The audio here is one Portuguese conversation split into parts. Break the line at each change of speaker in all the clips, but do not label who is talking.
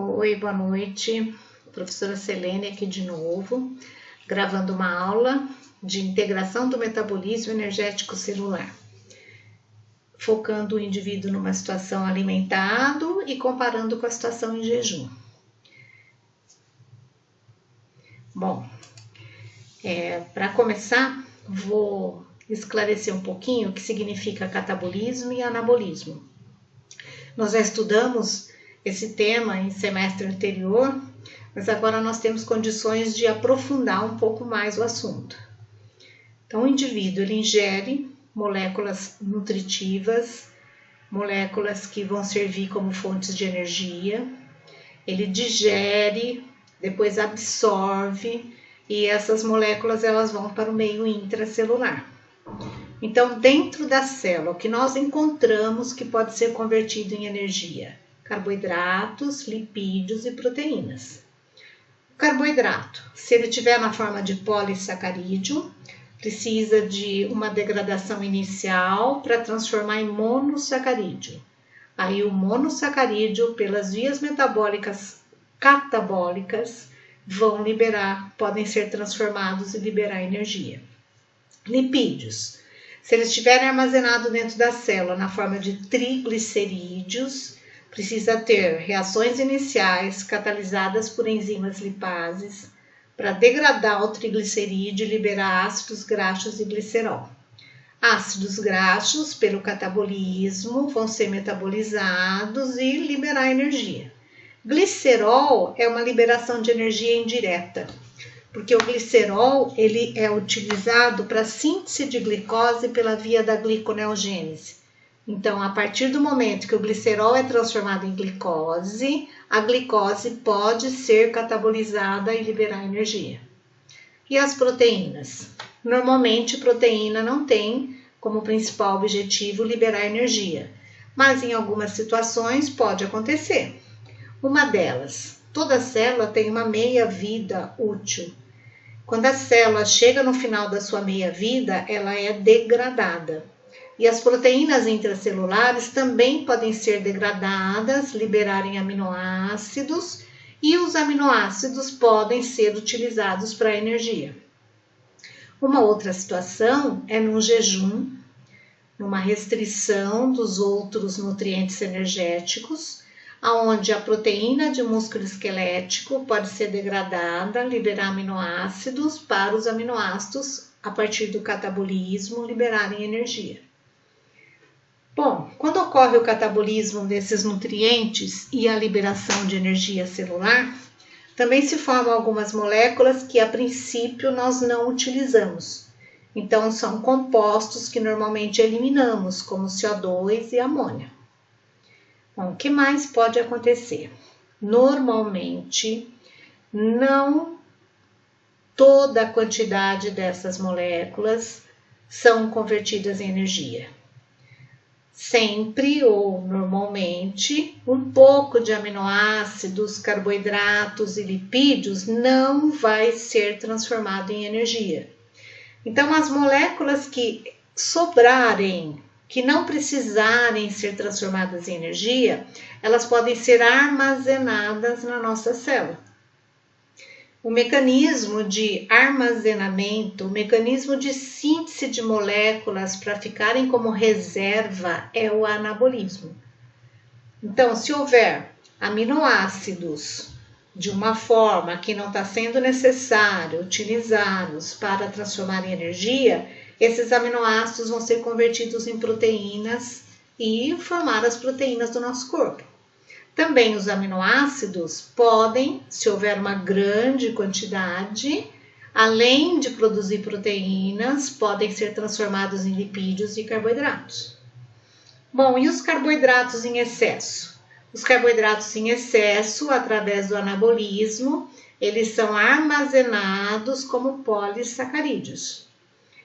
Oi, boa noite. Professora Selene aqui de novo, gravando uma aula de integração do metabolismo energético celular, focando o indivíduo numa situação alimentado e comparando com a situação em jejum. Bom, para começar, vou esclarecer um pouquinho o que significa catabolismo e anabolismo. Nós já estudamos esse tema em semestre anterior, mas agora nós temos condições de aprofundar um pouco mais o assunto. Então, o indivíduo ele ingere moléculas nutritivas, moléculas que vão servir como fontes de energia, ele digere, depois absorve e essas moléculas elas vão para o meio intracelular. Então, dentro da célula, o que nós encontramos que pode ser convertido em energia? Carboidratos, lipídios e proteínas. O carboidrato, se ele estiver na forma de polissacarídeo, precisa de uma degradação inicial para transformar em monossacarídeo. Aí o monossacarídeo, pelas vias metabólicas catabólicas, podem ser transformados e liberar energia. Lipídios, se eles estiverem armazenados dentro da célula na forma de triglicerídeos, precisa ter reações iniciais catalisadas por enzimas lipases para degradar o triglicerídeo e liberar ácidos graxos e glicerol. Ácidos graxos, pelo catabolismo, vão ser metabolizados e liberar energia. Glicerol é uma liberação de energia indireta, porque o glicerol ele é utilizado para síntese de glicose pela via da gliconeogênese. Então, a partir do momento que o glicerol é transformado em glicose, a glicose pode ser catabolizada e liberar energia. E as proteínas? Normalmente, proteína não tem como principal objetivo liberar energia, mas em algumas situações pode acontecer. Uma delas, toda célula tem uma meia-vida útil. Quando a célula chega no final da sua meia-vida, ela é degradada. E as proteínas intracelulares também podem ser degradadas, liberarem aminoácidos, e os aminoácidos podem ser utilizados para energia. Uma outra situação é num jejum, numa restrição dos outros nutrientes energéticos, onde a proteína de músculo esquelético pode ser degradada, liberar aminoácidos para os aminoácidos, a partir do catabolismo, liberarem energia. Bom, quando ocorre o catabolismo desses nutrientes e a liberação de energia celular, também se formam algumas moléculas que a princípio nós não utilizamos. Então, são compostos que normalmente eliminamos, como CO2 e amônia. Bom, o que mais pode acontecer? Normalmente, não toda a quantidade dessas moléculas são convertidas em energia. Sempre ou normalmente, um pouco de aminoácidos, carboidratos e lipídios não vai ser transformado em energia. Então, as moléculas que sobrarem, que não precisarem ser transformadas em energia, elas podem ser armazenadas na nossa célula. O mecanismo de armazenamento, o mecanismo de síntese de moléculas para ficarem como reserva é o anabolismo. Então, se houver aminoácidos de uma forma que não está sendo necessário utilizá-los para transformar em energia, esses aminoácidos vão ser convertidos em proteínas e formar as proteínas do nosso corpo. Também os aminoácidos podem, se houver uma grande quantidade, além de produzir proteínas, podem ser transformados em lipídios e carboidratos. Bom, e os carboidratos em excesso? Os carboidratos em excesso, através do anabolismo, eles são armazenados como polissacarídeos.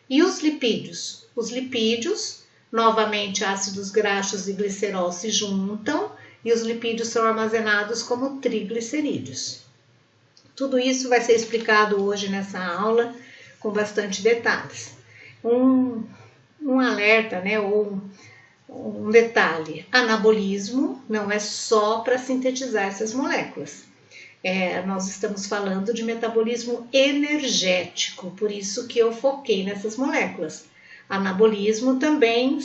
E os lipídios? Os lipídios, novamente ácidos graxos e glicerol se juntam, e os lipídios são armazenados como triglicerídeos. Tudo isso vai ser explicado hoje nessa aula com bastante detalhes. Um alerta, né, ou um detalhe, anabolismo não é só para sintetizar essas moléculas. Nós estamos falando de metabolismo energético, por isso que eu foquei nessas moléculas. Anabolismo também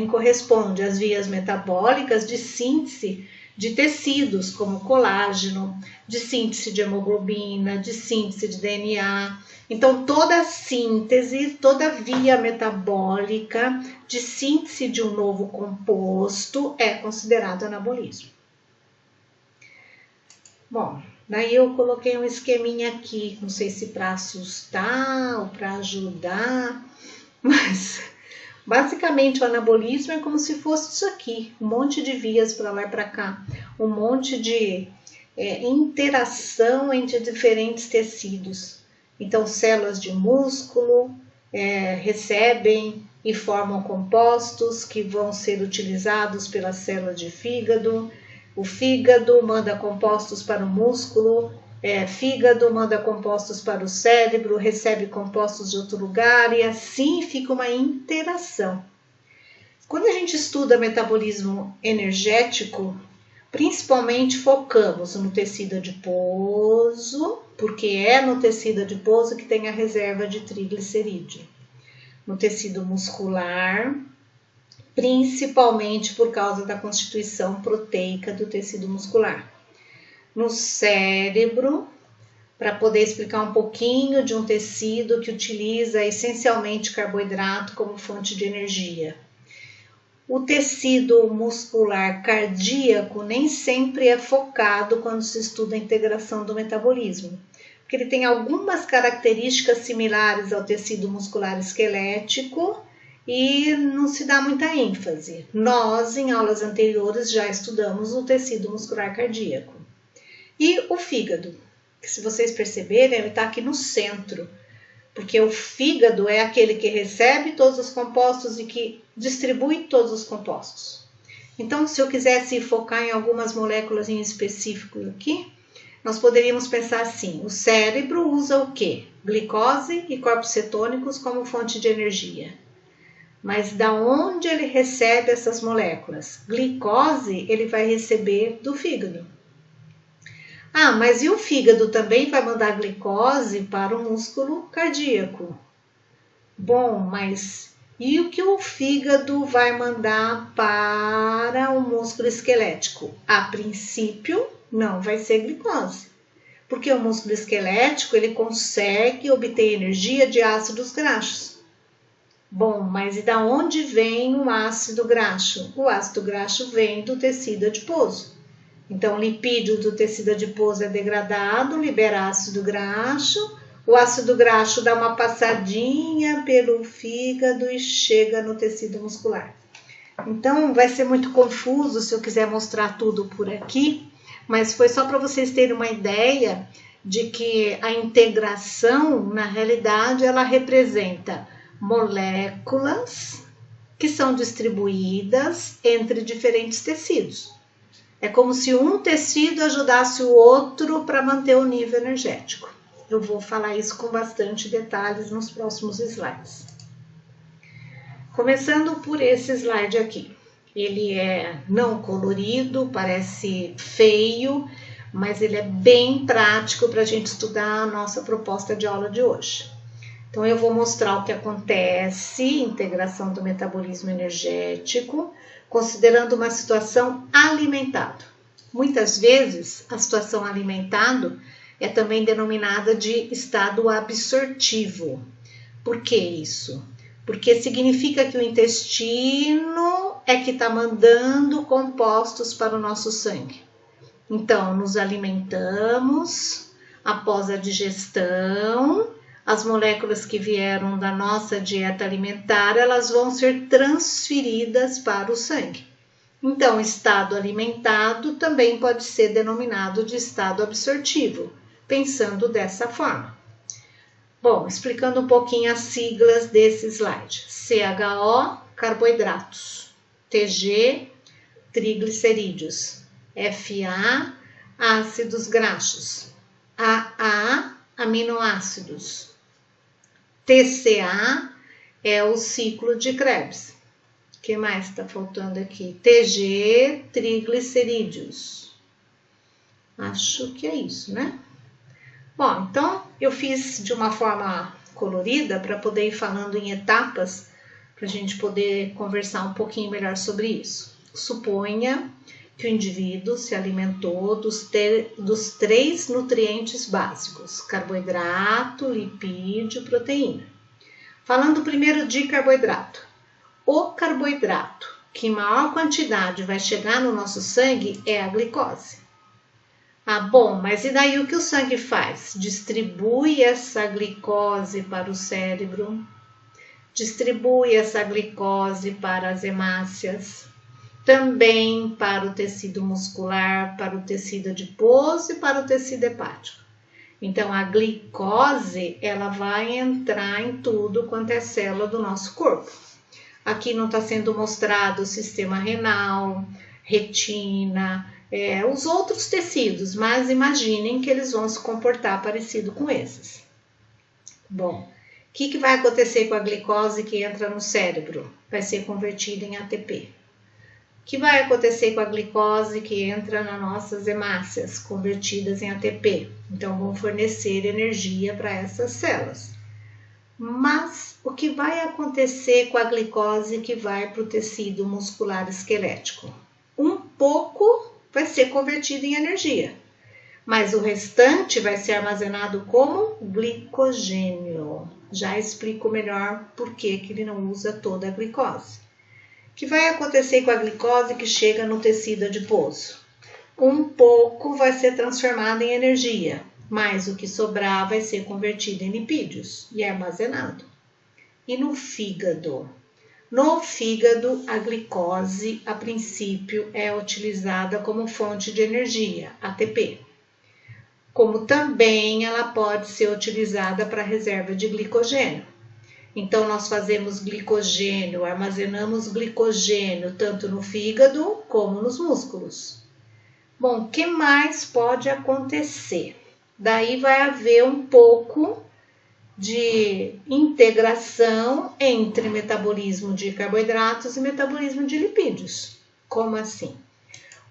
corresponde às vias metabólicas de síntese de tecidos, como colágeno, de síntese de hemoglobina, de síntese de DNA. Então, toda síntese, toda via metabólica de síntese de um novo composto é considerado anabolismo. Bom, daí eu coloquei um esqueminha aqui, não sei se para assustar ou para ajudar, mas basicamente o anabolismo é como se fosse isso aqui, um monte de vias para lá e para cá, um monte de interação entre diferentes tecidos. Então, células de músculo recebem e formam compostos que vão ser utilizados pelas células de fígado. O fígado manda compostos para o músculo, fígado manda compostos para o cérebro, recebe compostos de outro lugar e assim fica uma interação. Quando a gente estuda metabolismo energético, principalmente focamos no tecido adiposo, porque é no tecido adiposo que tem a reserva de triglicerídeo. No tecido muscular, principalmente por causa da constituição proteica do tecido muscular. No cérebro, para poder explicar um pouquinho de um tecido que utiliza essencialmente carboidrato como fonte de energia. O tecido muscular cardíaco nem sempre é focado quando se estuda a integração do metabolismo, porque ele tem algumas características similares ao tecido muscular esquelético e não se dá muita ênfase. Nós, em aulas anteriores, já estudamos o tecido muscular cardíaco. E o fígado, que se vocês perceberem, ele está aqui no centro, porque o fígado é aquele que recebe todos os compostos e que distribui todos os compostos. Então, se eu quisesse focar em algumas moléculas em específico aqui, nós poderíamos pensar assim, o cérebro usa o quê? Glicose e corpos cetônicos como fonte de energia. Mas da onde ele recebe essas moléculas? Glicose ele vai receber do fígado. Ah, mas e o fígado também vai mandar glicose para o músculo cardíaco? Bom, mas e o que o fígado vai mandar para o músculo esquelético? A princípio, não vai ser glicose, porque o músculo esquelético ele consegue obter energia de ácidos graxos. Bom, mas e da onde vem o ácido graxo? O ácido graxo vem do tecido adiposo. Então, o lipídio do tecido adiposo é degradado, libera ácido graxo. O ácido graxo dá uma passadinha pelo fígado e chega no tecido muscular. Então, vai ser muito confuso se eu quiser mostrar tudo por aqui, mas foi só para vocês terem uma ideia de que a integração, na realidade, ela representa moléculas que são distribuídas entre diferentes tecidos. É como se um tecido ajudasse o outro para manter o nível energético. Eu vou falar isso com bastante detalhes nos próximos slides. Começando por esse slide aqui. Ele é não colorido, parece feio, mas ele é bem prático para a gente estudar a nossa proposta de aula de hoje. Então, eu vou mostrar o que acontece, integração do metabolismo energético, considerando uma situação alimentado. Muitas vezes, a situação alimentado é também denominada de estado absortivo. Por que isso? Porque significa que o intestino é que está mandando compostos para o nosso sangue. Então, nos alimentamos, após a digestão, as moléculas que vieram da nossa dieta alimentar, elas vão ser transferidas para o sangue. Então, estado alimentado também pode ser denominado de estado absortivo, pensando dessa forma. Bom, explicando um pouquinho as siglas desse slide. CHO, carboidratos. TG, triglicerídeos. FA, ácidos graxos. AA, aminoácidos. TCA é o ciclo de Krebs. O que mais está faltando aqui? TG, triglicerídeos. Acho que é isso, né? Bom, então eu fiz de uma forma colorida para poder ir falando em etapas, para a gente poder conversar um pouquinho melhor sobre isso. Suponha que o indivíduo se alimentou dos 3 nutrientes básicos: carboidrato, lipídio, proteína. Falando primeiro de carboidrato. O carboidrato que em maior quantidade vai chegar no nosso sangue é a glicose. Ah, bom, mas e daí o que o sangue faz? Distribui essa glicose para o cérebro, distribui essa glicose para as hemácias, também para o tecido muscular, para o tecido adiposo e para o tecido hepático. Então, a glicose, ela vai entrar em tudo quanto é célula do nosso corpo. Aqui não está sendo mostrado o sistema renal, retina, os outros tecidos, mas imaginem que eles vão se comportar parecido com esses. Bom, o que vai acontecer com a glicose que entra no cérebro? Vai ser convertida em ATP. O que vai acontecer com a glicose que entra nas nossas hemácias, convertidas em ATP? Então, vão fornecer energia para essas células. Mas o que vai acontecer com a glicose que vai para o tecido muscular esquelético? Um pouco vai ser convertido em energia, mas o restante vai ser armazenado como glicogênio. Já explico melhor por que ele não usa toda a glicose. O que vai acontecer com a glicose que chega no tecido adiposo? Um pouco vai ser transformado em energia, mas o que sobrar vai ser convertido em lipídios e armazenado. E no fígado? No fígado, a glicose, a princípio, é utilizada como fonte de energia, ATP. Como também ela pode ser utilizada para reserva de glicogênio. Então, nós fazemos glicogênio, armazenamos glicogênio tanto no fígado como nos músculos. Bom, o que mais pode acontecer? Daí vai haver um pouco de integração entre metabolismo de carboidratos e metabolismo de lipídios. Como assim?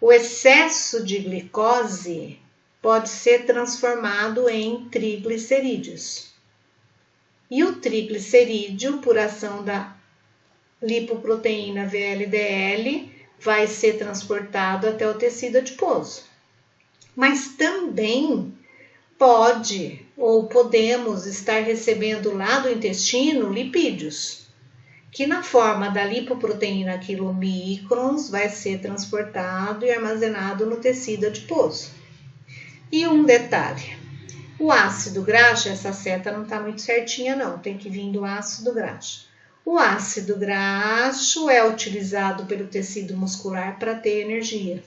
O excesso de glicose pode ser transformado em triglicerídeos. E o triglicerídeo, por ação da lipoproteína VLDL, vai ser transportado até o tecido adiposo. Mas também pode ou podemos estar recebendo lá do intestino lipídios, que na forma da lipoproteína quilomicrons vai ser transportado e armazenado no tecido adiposo. E um detalhe, o ácido graxo, essa seta não está muito certinha não, tem que vir do ácido graxo. O ácido graxo é utilizado pelo tecido muscular para ter energia.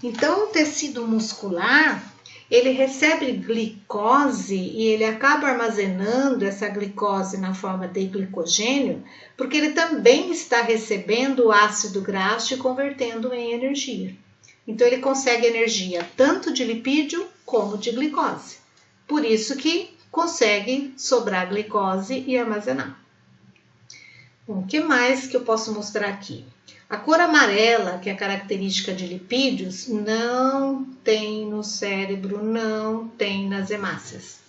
Então, o tecido muscular, ele recebe glicose e ele acaba armazenando essa glicose na forma de glicogênio, porque ele também está recebendo o ácido graxo e convertendo em energia. Então, ele consegue energia tanto de lipídio como de glicose. Por isso que consegue sobrar glicose e armazenar. Bom, o que mais que eu posso mostrar aqui? A cor amarela, que é característica de lipídios, não tem no cérebro, não tem nas hemácias.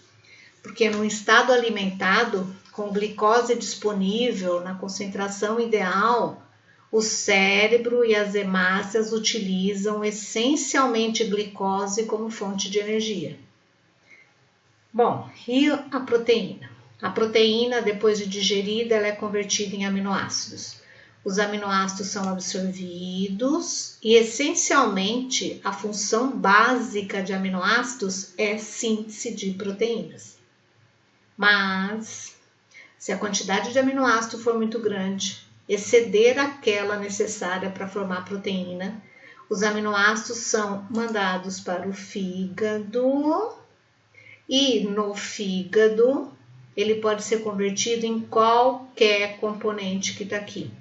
Porque num estado alimentado, com glicose disponível na concentração ideal, o cérebro e as hemácias utilizam essencialmente glicose como fonte de energia. Bom, e a proteína? A proteína, depois de digerida, ela é convertida em aminoácidos. Os aminoácidos são absorvidos e, essencialmente, a função básica de aminoácidos é síntese de proteínas. Mas, se a quantidade de aminoácido for muito grande, exceder aquela necessária para formar proteína, os aminoácidos são mandados para o fígado e no fígado ele pode ser convertido em qualquer componente que está aqui.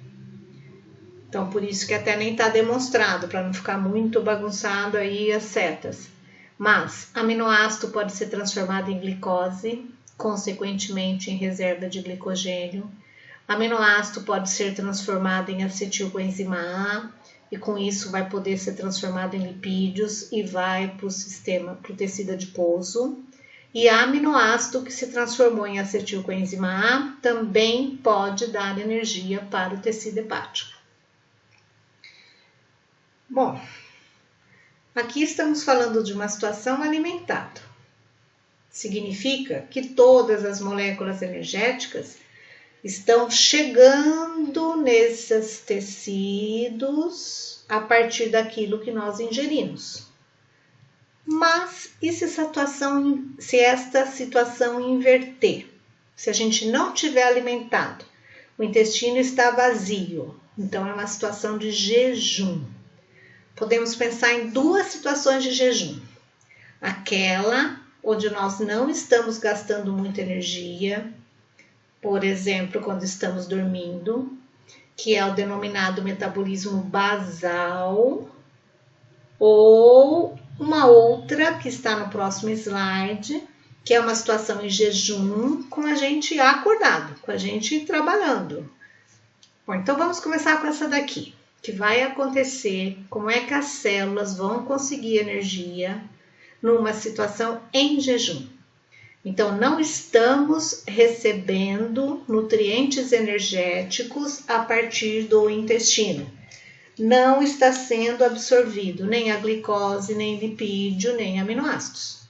Então, por isso que até nem está demonstrado, para não ficar muito bagunçado aí as setas. Mas, aminoácido pode ser transformado em glicose, consequentemente em reserva de glicogênio. Aminoácido pode ser transformado em acetilcoenzima A e com isso vai poder ser transformado em lipídios e vai para o sistema, para o tecido adiposo. E aminoácido que se transformou em acetilcoenzima A também pode dar energia para o tecido hepático. Bom, aqui estamos falando de uma situação alimentada. Significa que todas as moléculas energéticas estão chegando nesses tecidos a partir daquilo que nós ingerimos. Mas e se esta situação inverter? Se a gente não tiver alimentado, o intestino está vazio, então é uma situação de jejum. Podemos pensar em duas situações de jejum. Aquela onde nós não estamos gastando muita energia, por exemplo, quando estamos dormindo, que é o denominado metabolismo basal, ou uma outra que está no próximo slide, que é uma situação em jejum com a gente acordado, com a gente trabalhando. Bom, então vamos começar com essa daqui, que vai acontecer, como é que as células vão conseguir energia numa situação em jejum. Então, não estamos recebendo nutrientes energéticos a partir do intestino. Não está sendo absorvido nem a glicose, nem lipídio, nem aminoácidos.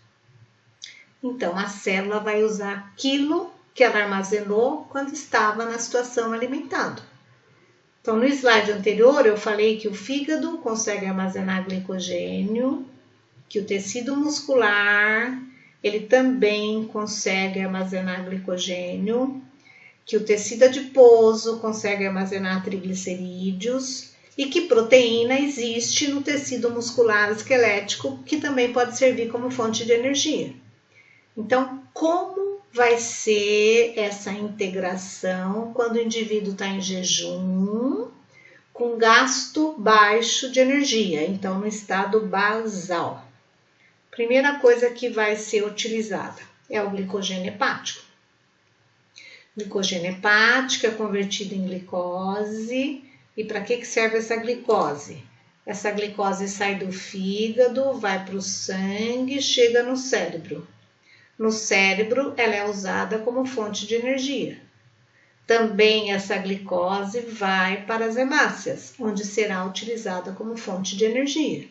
Então, a célula vai usar aquilo que ela armazenou quando estava na situação alimentada. Então, no slide anterior, eu falei que o fígado consegue armazenar glicogênio, que o tecido muscular ele também consegue armazenar glicogênio, que o tecido adiposo consegue armazenar triglicerídeos e que proteína existe no tecido muscular esquelético, que também pode servir como fonte de energia. Então, como vai ser essa integração quando o indivíduo está em jejum, com gasto baixo de energia, então no estado basal? Primeira coisa que vai ser utilizada é o glicogênio hepático. O glicogênio hepático é convertido em glicose. E para que serve essa glicose? Essa glicose sai do fígado, vai para o sangue, chega no cérebro. No cérebro, ela é usada como fonte de energia. Também essa glicose vai para as hemácias, onde será utilizada como fonte de energia.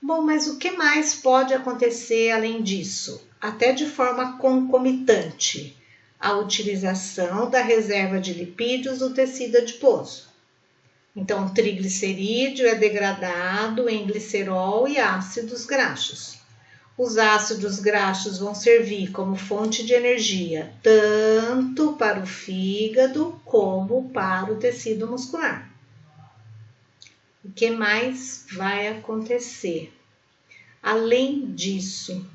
Bom, mas o que mais pode acontecer além disso? Até de forma concomitante, a utilização da reserva de lipídios do tecido adiposo. Então, o triglicerídeo é degradado em glicerol e ácidos graxos. Os ácidos graxos vão servir como fonte de energia tanto para o fígado como para o tecido muscular. O que mais vai acontecer? Além disso,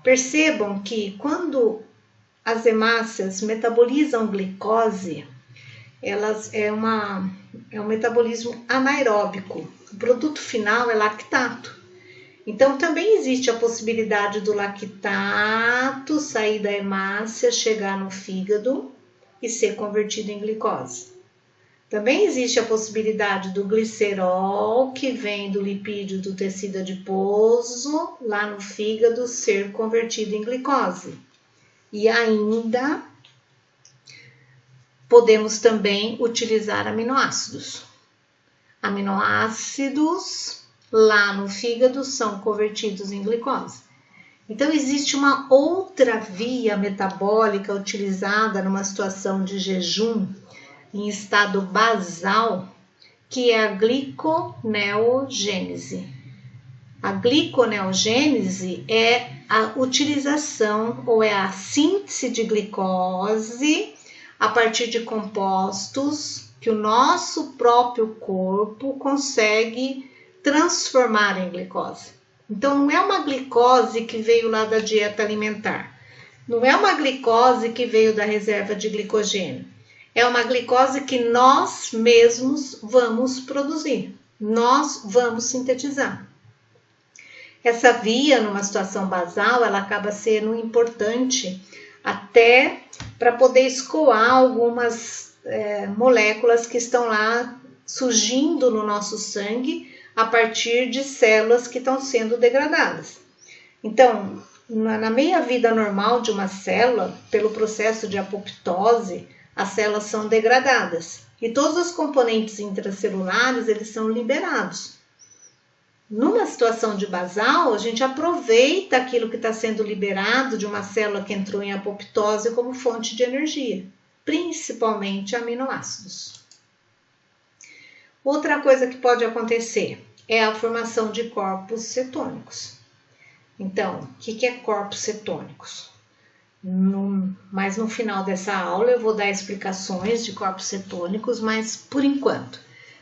percebam que quando as hemácias metabolizam glicose, elas é um metabolismo anaeróbico. O produto final é lactato. Então, também existe a possibilidade do lactato sair da hemácia, chegar no fígado e ser convertido em glicose. Também existe a possibilidade do glicerol, que vem do lipídio do tecido adiposo, lá no fígado, ser convertido em glicose. E ainda podemos também utilizar aminoácidos. Aminoácidos lá no fígado são convertidos em glicose. Então, existe uma outra via metabólica utilizada numa situação de jejum, em estado basal, que é a gliconeogênese. A gliconeogênese é a utilização ou é a síntese de glicose a partir de compostos que o nosso próprio corpo consegue transformar em glicose. Então, não é uma glicose que veio lá da dieta alimentar. Não é uma glicose que veio da reserva de glicogênio. É uma glicose que nós mesmos vamos produzir. Nós vamos sintetizar. Essa via, numa situação basal, ela acaba sendo importante até para poder escoar algumas moléculas que estão lá surgindo no nosso sangue a partir de células que estão sendo degradadas. Então, na meia-vida normal de uma célula, pelo processo de apoptose, as células são degradadas e todos os componentes intracelulares eles são liberados. Numa situação de basal, a gente aproveita aquilo que está sendo liberado de uma célula que entrou em apoptose como fonte de energia, principalmente aminoácidos. Outra coisa que pode acontecer é a formação de corpos cetônicos. Então, o que é corpos cetônicos? Mas no final dessa aula eu vou dar explicações de corpos cetônicos, mas por enquanto,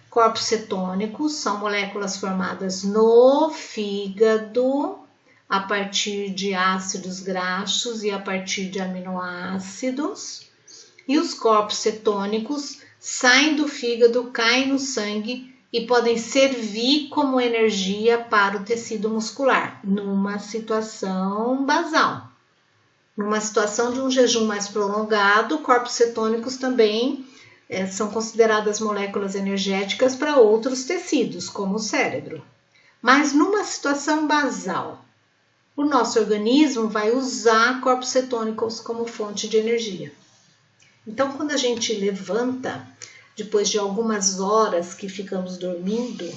corpos cetônicos são moléculas formadas no fígado a partir de ácidos graxos e a partir de aminoácidos. E os corpos cetônicos saem do fígado, caem no sangue e podem servir como energia para o tecido muscular, numa situação basal. Numa situação de um jejum mais prolongado, corpos cetônicos também são consideradas moléculas energéticas para outros tecidos, como o cérebro. Mas numa situação basal, o nosso organismo vai usar corpos cetônicos como fonte de energia. Então, quando a gente levanta, depois de algumas horas que ficamos dormindo,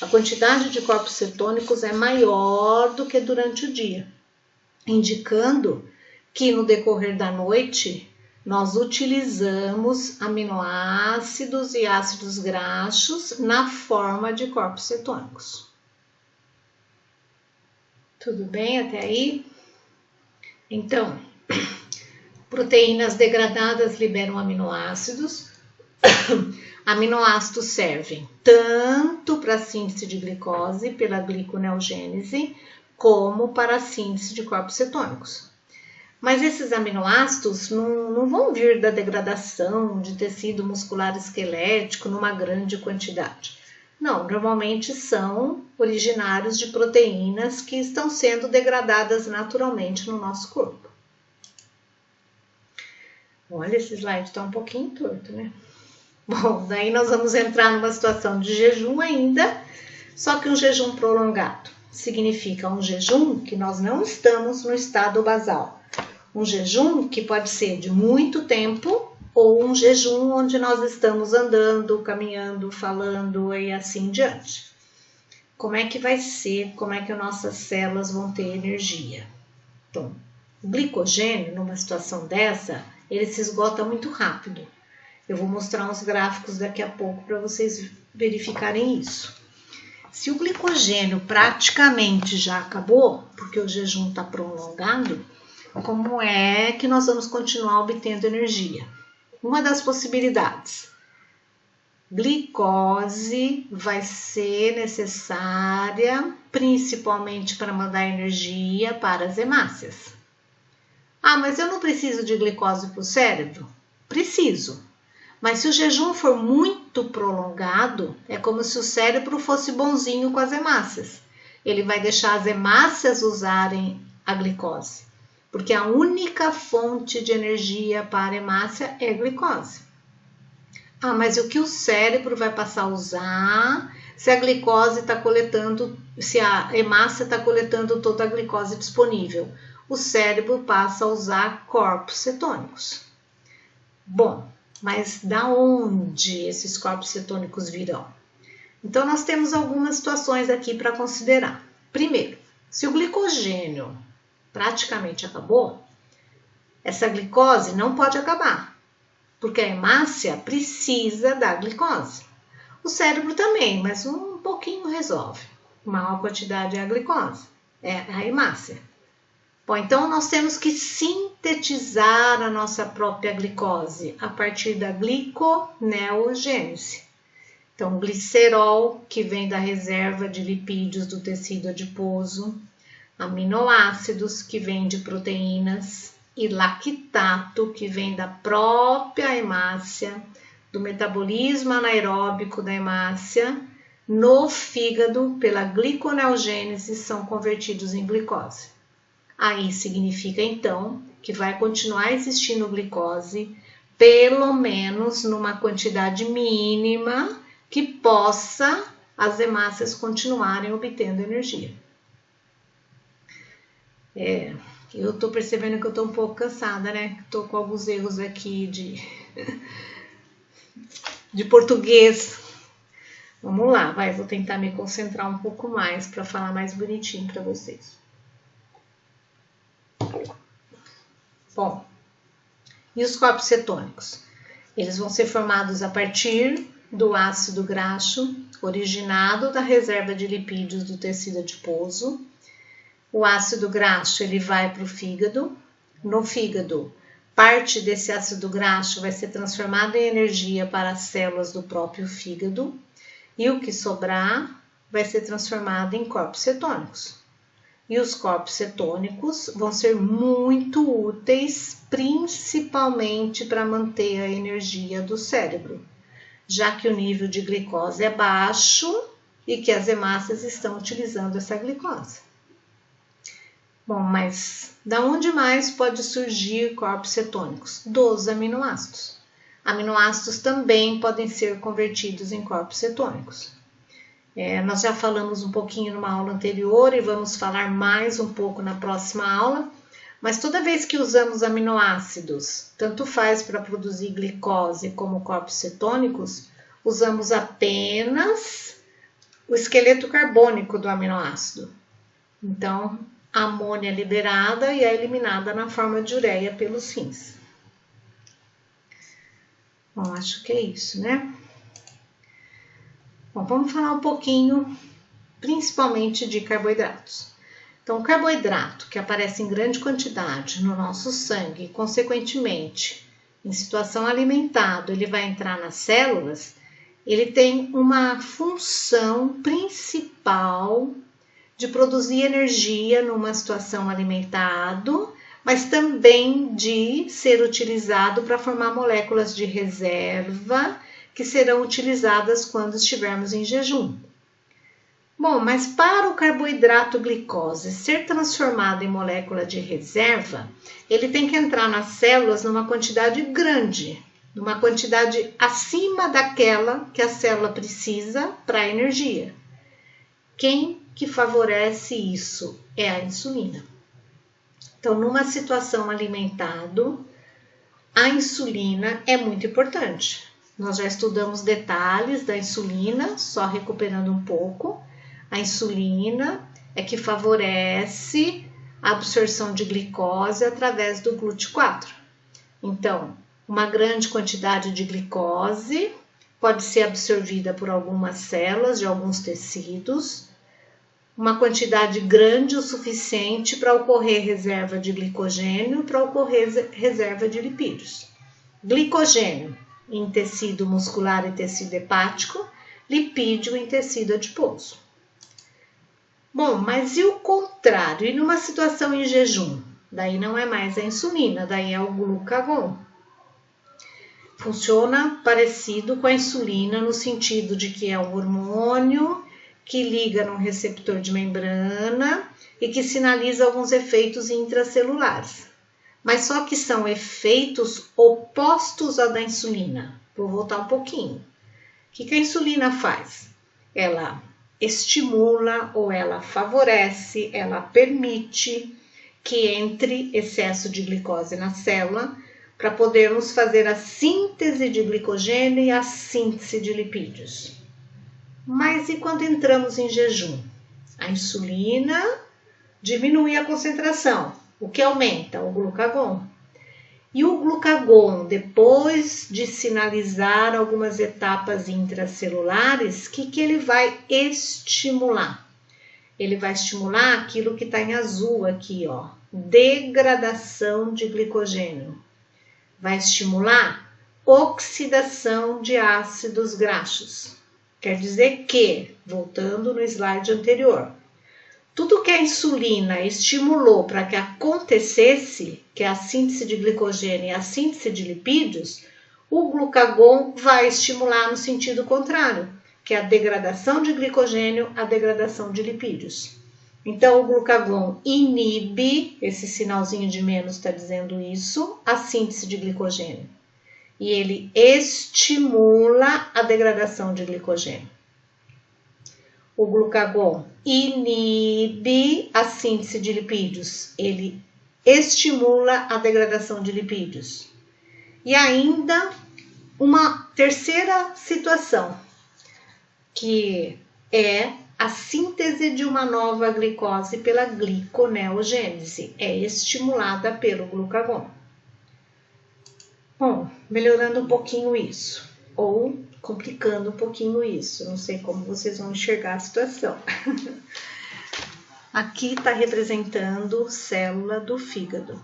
a quantidade de corpos cetônicos é maior do que durante o dia, indicando que no decorrer da noite nós utilizamos aminoácidos e ácidos graxos na forma de corpos cetônicos. Tudo bem até aí? Então, proteínas degradadas liberam aminoácidos. Aminoácidos servem tanto para a síntese de glicose pela gliconeogênese, como para a síntese de corpos cetônicos. Mas esses aminoácidos não vão vir da degradação de tecido muscular esquelético numa grande quantidade. Não, normalmente são originários de proteínas que estão sendo degradadas naturalmente no nosso corpo. Olha, esse slide está um pouquinho torto, né? Bom, daí nós vamos entrar numa situação de jejum ainda, só que um jejum prolongado significa um jejum que nós não estamos no estado basal. Um jejum que pode ser de muito tempo ou um jejum onde nós estamos andando, caminhando, falando e assim em diante. Como é que vai ser? Como é que nossas células vão ter energia? Então, o glicogênio, numa situação dessa, ele se esgota muito rápido. Eu vou mostrar uns gráficos daqui a pouco para vocês verificarem isso. Se o glicogênio praticamente já acabou, porque o jejum está prolongado, como é que nós vamos continuar obtendo energia? Uma das possibilidades, glicose vai ser necessária principalmente para mandar energia para as hemácias. Ah, mas eu não preciso de glicose para o cérebro? Preciso. Mas se o jejum for muito prolongado, é como se o cérebro fosse bonzinho com as hemácias. Ele vai deixar as hemácias usarem a glicose, porque a única fonte de energia para a hemácia é a glicose. Ah, mas o que o cérebro vai passar a usar se a glicose está coletando, se a hemácia está coletando toda a glicose disponível? O cérebro passa a usar corpos cetônicos. Bom, mas da onde esses corpos cetônicos virão? Então, nós temos algumas situações aqui para considerar. Primeiro, se o glicogênio praticamente acabou, essa glicose não pode acabar, porque a hemácia precisa da glicose. O cérebro também, mas um pouquinho resolve. Maior quantidade é a glicose, é a hemácia. Bom, então nós temos que sintetizar a nossa própria glicose a partir da gliconeogênese. Então, glicerol, que vem da reserva de lipídios do tecido adiposo, aminoácidos, que vem de proteínas, e lactato, que vem da própria hemácia, do metabolismo anaeróbico da hemácia, no fígado, pela gliconeogênese, são convertidos em glicose. aí significa então que vai continuar existindo glicose, pelo menos numa quantidade mínima que possa as hemácias continuarem obtendo energia. Eu tô percebendo que eu tô um pouco cansada, né? Tô com alguns erros aqui de português. Vamos lá, vou tentar me concentrar um pouco mais para falar mais bonitinho para vocês. Bom, e os corpos cetônicos? Eles vão ser formados a partir do ácido graxo originado da reserva de lipídios do tecido adiposo. O ácido graxo ele vai para o fígado. No fígado, parte desse ácido graxo vai ser transformado em energia para as células do próprio fígado. E o que sobrar vai ser transformado em corpos cetônicos. E os corpos cetônicos vão ser muito úteis, principalmente para manter a energia do cérebro, já que o nível de glicose é baixo e que as hemácias estão utilizando essa glicose. Bom, mas da onde mais pode surgir corpos cetônicos? Dos aminoácidos. Aminoácidos também podem ser convertidos em corpos cetônicos. Nós já falamos um pouquinho numa aula anterior e vamos falar mais um pouco na próxima aula, mas toda vez que usamos aminoácidos, tanto faz para produzir glicose como corpos cetônicos, usamos apenas o esqueleto carbônico do aminoácido. Então, a amônia é liberada e é eliminada na forma de ureia pelos rins. Bom, acho que é isso, né? Bom, vamos falar um pouquinho, principalmente de carboidratos. Então, o carboidrato que aparece em grande quantidade no nosso sangue, e, consequentemente, em situação alimentada, ele vai entrar nas células, ele tem uma função principal de produzir energia numa situação alimentado, mas também de ser utilizado para formar moléculas de reserva que serão utilizadas quando estivermos em jejum. Bom, mas para o carboidrato glicose ser transformado em molécula de reserva, ele tem que entrar nas células numa quantidade grande, numa quantidade acima daquela que a célula precisa para a energia. Quem que favorece isso é a insulina. Então, numa situação alimentado, a insulina é muito importante. Nós já estudamos detalhes da insulina, só recuperando um pouco. A insulina é que favorece a absorção de glicose através do GLUT4. Então, uma grande quantidade de glicose pode ser absorvida por algumas células de alguns tecidos, uma quantidade grande o suficiente para ocorrer reserva de glicogênio, para ocorrer reserva de lipídios. Glicogênio em tecido muscular e tecido hepático, lipídio em tecido adiposo. Bom, mas e o contrário? E numa situação em jejum? Daí não é mais a insulina, daí é o glucagon. Funciona parecido com a insulina no sentido de que é um hormônio que liga num receptor de membrana e que sinaliza alguns efeitos intracelulares. Mas só que são efeitos opostos à da insulina. Vou voltar um pouquinho. O que a insulina faz? Ela estimula ou ela favorece, ela permite que entre excesso de glicose na célula para podermos fazer a síntese de glicogênio e a síntese de lipídios. Mas e quando entramos em jejum? A insulina diminui a concentração, o que aumenta? O glucagon. E o glucagon, depois de sinalizar algumas etapas intracelulares, o que ele vai estimular? Ele vai estimular aquilo que está em azul aqui, ó, degradação de glicogênio. Vai estimular oxidação de ácidos graxos. Quer dizer que, voltando no slide anterior, tudo que a insulina estimulou para que acontecesse, que é a síntese de glicogênio e a síntese de lipídios, o glucagon vai estimular no sentido contrário, que é a degradação de glicogênio, a degradação de lipídios. Então, o glucagon inibe, esse sinalzinho de menos está dizendo isso, a síntese de glicogênio. E ele estimula a degradação de glicogênio. O glucagon inibe a síntese de lipídios. Ele estimula a degradação de lipídios. E ainda uma terceira situação, que é a síntese de uma nova glicose pela gliconeogênese. É estimulada pelo glucagon. Bom, melhorando um pouquinho isso, ou complicando um pouquinho isso, não sei como vocês vão enxergar a situação. Aqui está representando célula do fígado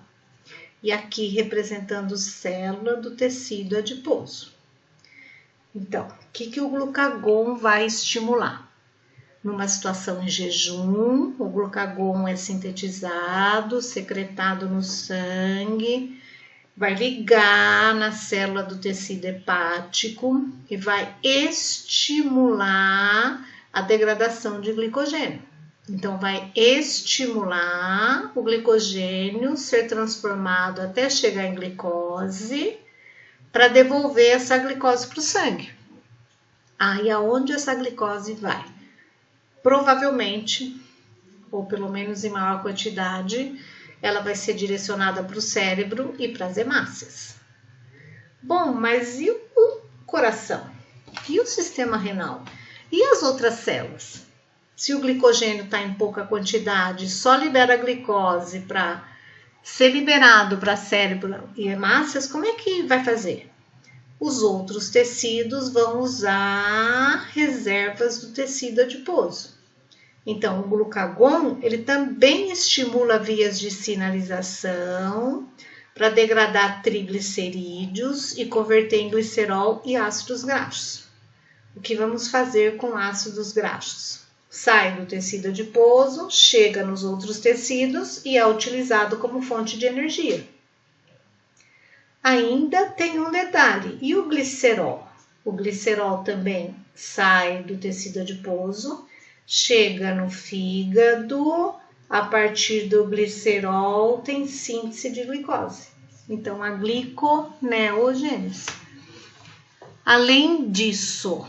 e aqui representando célula do tecido adiposo. Então, o que o glucagon vai estimular? Numa situação em jejum, o glucagon é sintetizado, secretado no sangue, vai ligar na célula do tecido hepático e vai estimular a degradação de glicogênio. Então, vai estimular o glicogênio ser transformado até chegar em glicose para devolver essa glicose para o sangue. Aí, aonde essa glicose vai? Provavelmente, ou pelo menos em maior quantidade, ela vai ser direcionada para o cérebro e para as hemácias. Bom, mas e o coração? E o sistema renal? E as outras células? Se o glicogênio está em pouca quantidade, só libera a glicose para ser liberado para cérebro e hemácias, como é que vai fazer? Os outros tecidos vão usar reservas do tecido adiposo. Então, o glucagon, ele também estimula vias de sinalização para degradar triglicerídeos e converter em glicerol e ácidos graxos. O que vamos fazer com ácidos graxos? Sai do tecido adiposo, chega nos outros tecidos e é utilizado como fonte de energia. Ainda tem um detalhe, e o glicerol? O glicerol também sai do tecido adiposo, chega no fígado, a partir do glicerol tem síntese de glicose. Então, a gliconeogênese. Além disso,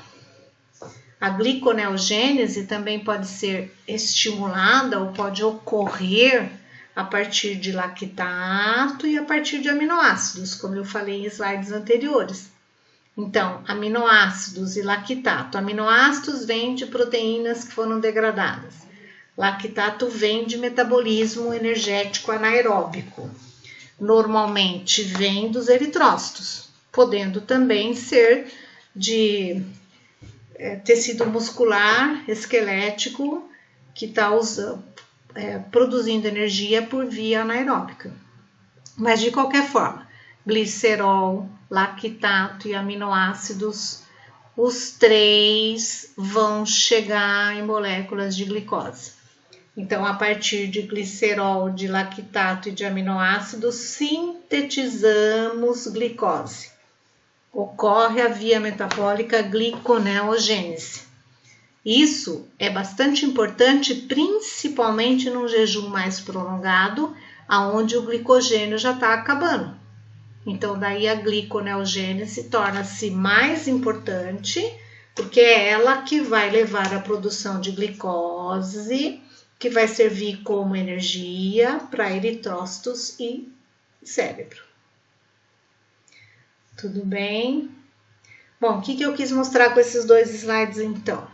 a gliconeogênese também pode ser estimulada ou pode ocorrer a partir de lactato e a partir de aminoácidos, como eu falei em slides anteriores. Então, aminoácidos e lactato. Aminoácidos vêm de proteínas que foram degradadas. Lactato vem de metabolismo energético anaeróbico. Normalmente vem dos eritrócitos, podendo também ser de tecido muscular, esquelético, que está produzindo energia por via anaeróbica. Mas, de qualquer forma, glicerol, lactato e aminoácidos, os três vão chegar em moléculas de glicose. Então, a partir de glicerol, de lactato e de aminoácidos, sintetizamos glicose. Ocorre a via metabólica gliconeogênese. Isso é bastante importante, principalmente num jejum mais prolongado, onde o glicogênio já está acabando. Então, daí a gliconeogênese torna-se mais importante, porque é ela que vai levar à produção de glicose, que vai servir como energia para eritrócitos e cérebro. Tudo bem? Bom, o que eu quis mostrar com esses dois slides então?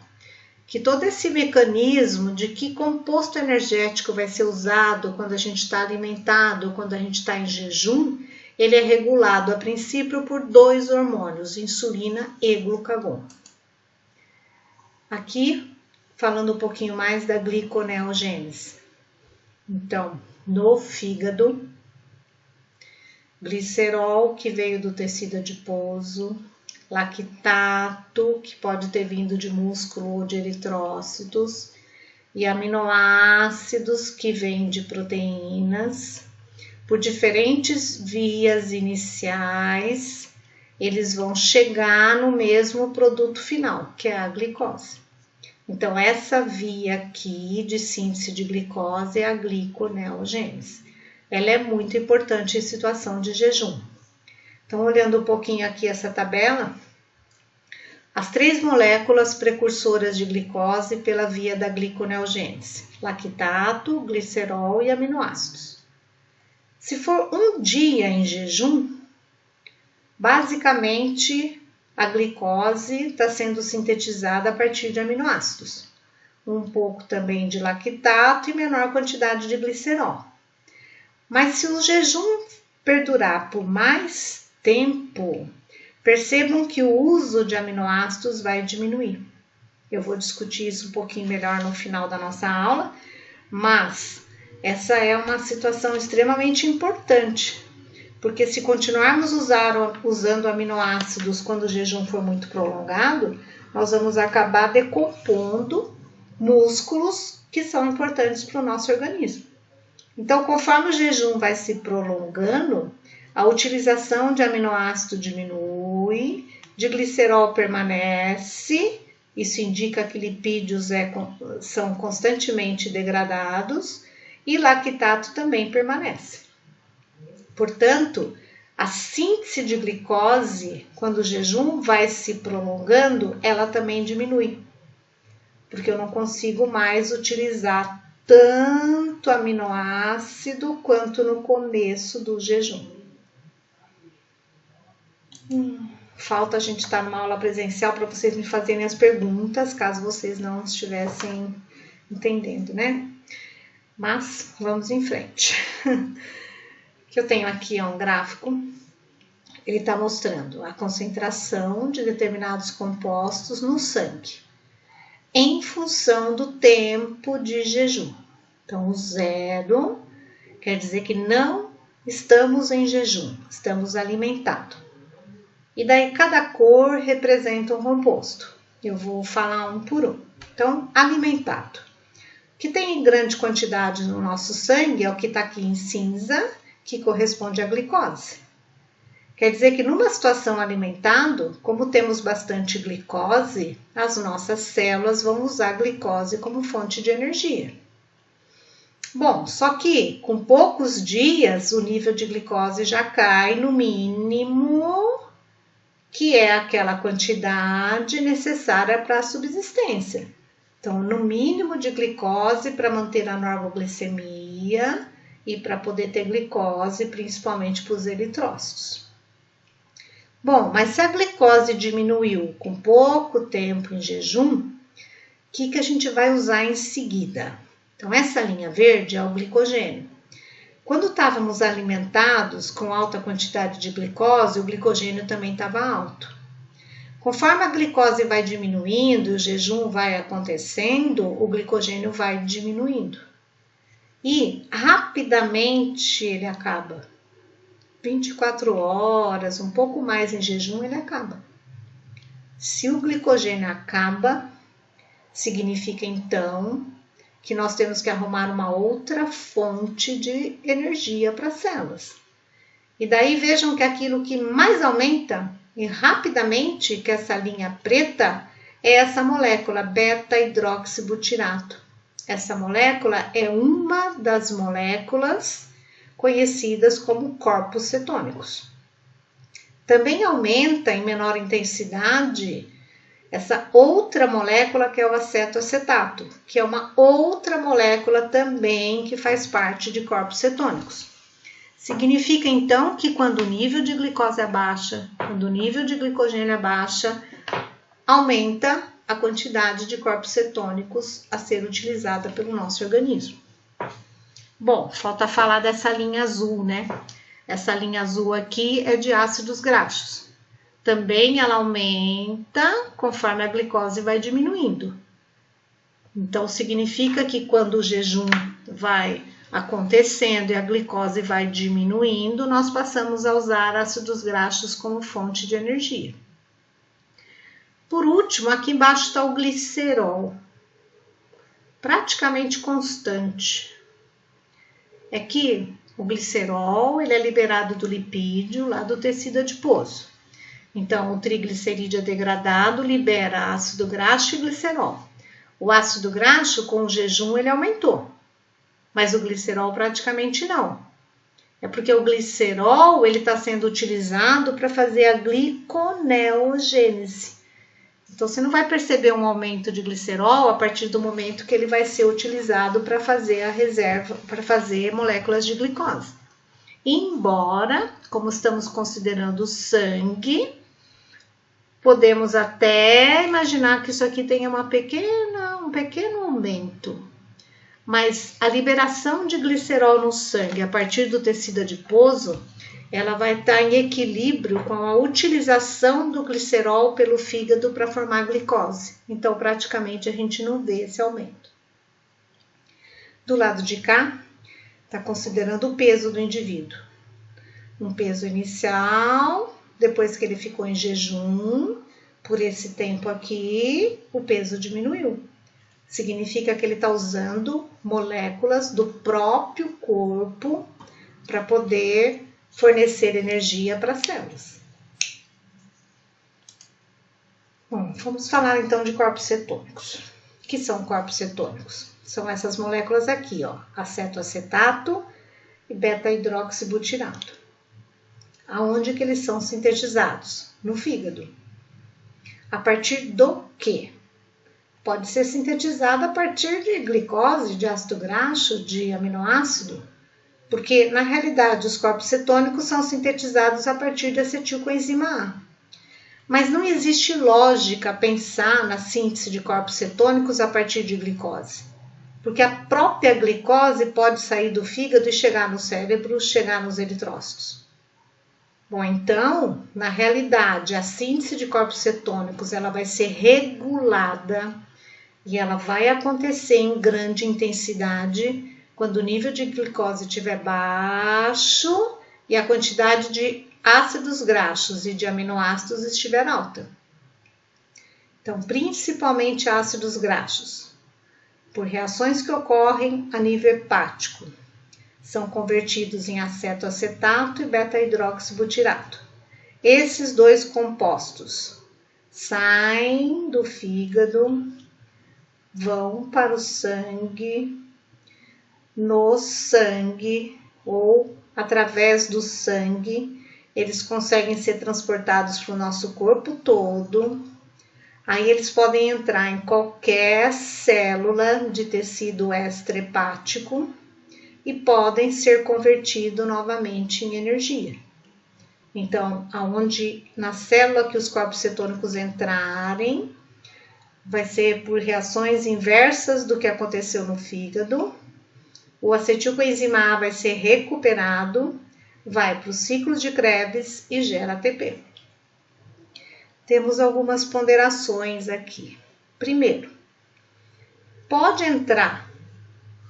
Que todo esse mecanismo de que composto energético vai ser usado quando a gente está alimentado, quando a gente está em jejum, ele é regulado a princípio por dois hormônios, insulina e glucagon. Aqui, falando um pouquinho mais da gliconeogênese. Então, no fígado, glicerol, que veio do tecido adiposo, lactato, que pode ter vindo de músculo ou de eritrócitos, e aminoácidos, que vêm de proteínas. Por diferentes vias iniciais, eles vão chegar no mesmo produto final, que é a glicose. Então, essa via aqui de síntese de glicose é a gliconeogênese. Ela é muito importante em situação de jejum. Então, olhando um pouquinho aqui essa tabela, as 3 moléculas precursoras de glicose pela via da gliconeogênese: lactato, glicerol e aminoácidos. Se for um dia em jejum, basicamente a glicose está sendo sintetizada a partir de aminoácidos. Um pouco também de lactato e menor quantidade de glicerol. Mas se o jejum perdurar por mais tempo, percebam que o uso de aminoácidos vai diminuir. Eu vou discutir isso um pouquinho melhor no final da nossa aula, mas essa é uma situação extremamente importante, porque se continuarmos usando aminoácidos quando o jejum for muito prolongado, nós vamos acabar decompondo músculos que são importantes para o nosso organismo. Então, conforme o jejum vai se prolongando, a utilização de aminoácido diminui, de glicerol permanece, isso indica que lipídios são constantemente degradados, e lactato também permanece. Portanto, a síntese de glicose, quando o jejum vai se prolongando, ela também diminui, porque eu não consigo mais utilizar tanto aminoácido quanto no começo do jejum. Falta a gente estar numa aula presencial para vocês me fazerem as perguntas, caso vocês não estivessem entendendo, né? Mas vamos em frente. O que eu tenho aqui é um gráfico. Ele está mostrando a concentração de determinados compostos no sangue em função do tempo de jejum. Então, o 0 quer dizer que não estamos em jejum, estamos alimentados. E daí, cada cor representa um composto. Eu vou falar um por um. Então, alimentado. O que tem em grande quantidade no nosso sangue é o que está aqui em cinza, que corresponde à glicose. Quer dizer que numa situação alimentado, como temos bastante glicose, as nossas células vão usar a glicose como fonte de energia. Bom, só que com poucos dias o nível de glicose já cai no mínimo, que é aquela quantidade necessária para a subsistência. Então, no mínimo de glicose para manter a normoglicemia e para poder ter glicose, principalmente para os eritrócitos. Bom, mas se a glicose diminuiu com pouco tempo em jejum, o que a gente vai usar em seguida? Então, essa linha verde é o glicogênio. Quando estávamos alimentados com alta quantidade de glicose, o glicogênio também estava alto. Conforme a glicose vai diminuindo e o jejum vai acontecendo, o glicogênio vai diminuindo. E rapidamente ele acaba. 24 horas, um pouco mais em jejum, ele acaba. Se o glicogênio acaba, significa então que nós temos que arrumar uma outra fonte de energia para as células. E daí vejam que aquilo que mais aumenta e rapidamente, que essa linha preta, é essa molécula beta-hidroxibutirato. Essa molécula é uma das moléculas conhecidas como corpos cetônicos. Também aumenta em menor intensidade essa outra molécula que é o acetoacetato, que é uma outra molécula também que faz parte de corpos cetônicos. Significa então que quando o nível de glicose abaixa, quando o nível de glicogênio abaixa, aumenta a quantidade de corpos cetônicos a ser utilizada pelo nosso organismo. Bom, falta falar dessa linha azul, né? Essa linha azul aqui é de ácidos graxos. Também ela aumenta conforme a glicose vai diminuindo. Então, significa que quando o jejum vai acontecendo e a glicose vai diminuindo, nós passamos a usar ácidos graxos como fonte de energia. Por último, aqui embaixo está o glicerol, praticamente constante. É que o glicerol ele é liberado do lipídio, lá do tecido adiposo. Então, o triglicerídeo degradado libera ácido graxo e glicerol. O ácido graxo, com o jejum, ele aumentou, mas o glicerol praticamente não. É porque o glicerol ele está sendo utilizado para fazer a gliconeogênese. Então, você não vai perceber um aumento de glicerol a partir do momento que ele vai ser utilizado para fazer a reserva, para fazer moléculas de glicose. Embora, como estamos considerando o sangue, podemos até imaginar que isso aqui tenha um pequeno aumento. Mas a liberação de glicerol no sangue a partir do tecido adiposo, ela vai estar em equilíbrio com a utilização do glicerol pelo fígado para formar glicose. Então, praticamente, a gente não vê esse aumento. Do lado de cá, está considerando o peso do indivíduo. Um peso inicial, depois que ele ficou em jejum, por esse tempo aqui, o peso diminuiu. Significa que ele está usando moléculas do próprio corpo para poder fornecer energia para as células. Bom, vamos falar então de corpos cetônicos. O que são corpos cetônicos? São essas moléculas aqui, ó, acetoacetato e beta-hidroxibutirato. Aonde que eles são sintetizados? No fígado. A partir do quê? Pode ser sintetizado a partir de glicose, de ácido graxo, de aminoácido, porque na realidade os corpos cetônicos são sintetizados a partir de acetilcoenzima A. Mas não existe lógica pensar na síntese de corpos cetônicos a partir de glicose, porque a própria glicose pode sair do fígado e chegar no cérebro, chegar nos eritrócitos. Bom, então, na realidade, a síntese de corpos cetônicos ela vai ser regulada e ela vai acontecer em grande intensidade quando o nível de glicose estiver baixo e a quantidade de ácidos graxos e de aminoácidos estiver alta. Então, principalmente ácidos graxos, por reações que ocorrem a nível hepático, são convertidos em acetoacetato e beta-hidroxibutirato. Esses dois compostos saem do fígado, vão para o sangue, no sangue ou através do sangue, eles conseguem ser transportados para o nosso corpo todo. Aí eles podem entrar em qualquer célula de tecido extrahepático e podem ser convertidos novamente em energia. Então, aonde na célula que os corpos cetônicos entrarem, vai ser por reações inversas do que aconteceu no fígado. O acetilcoenzima A vai ser recuperado, vai para os ciclos de Krebs e gera ATP. Temos algumas ponderações aqui. Primeiro, pode entrar,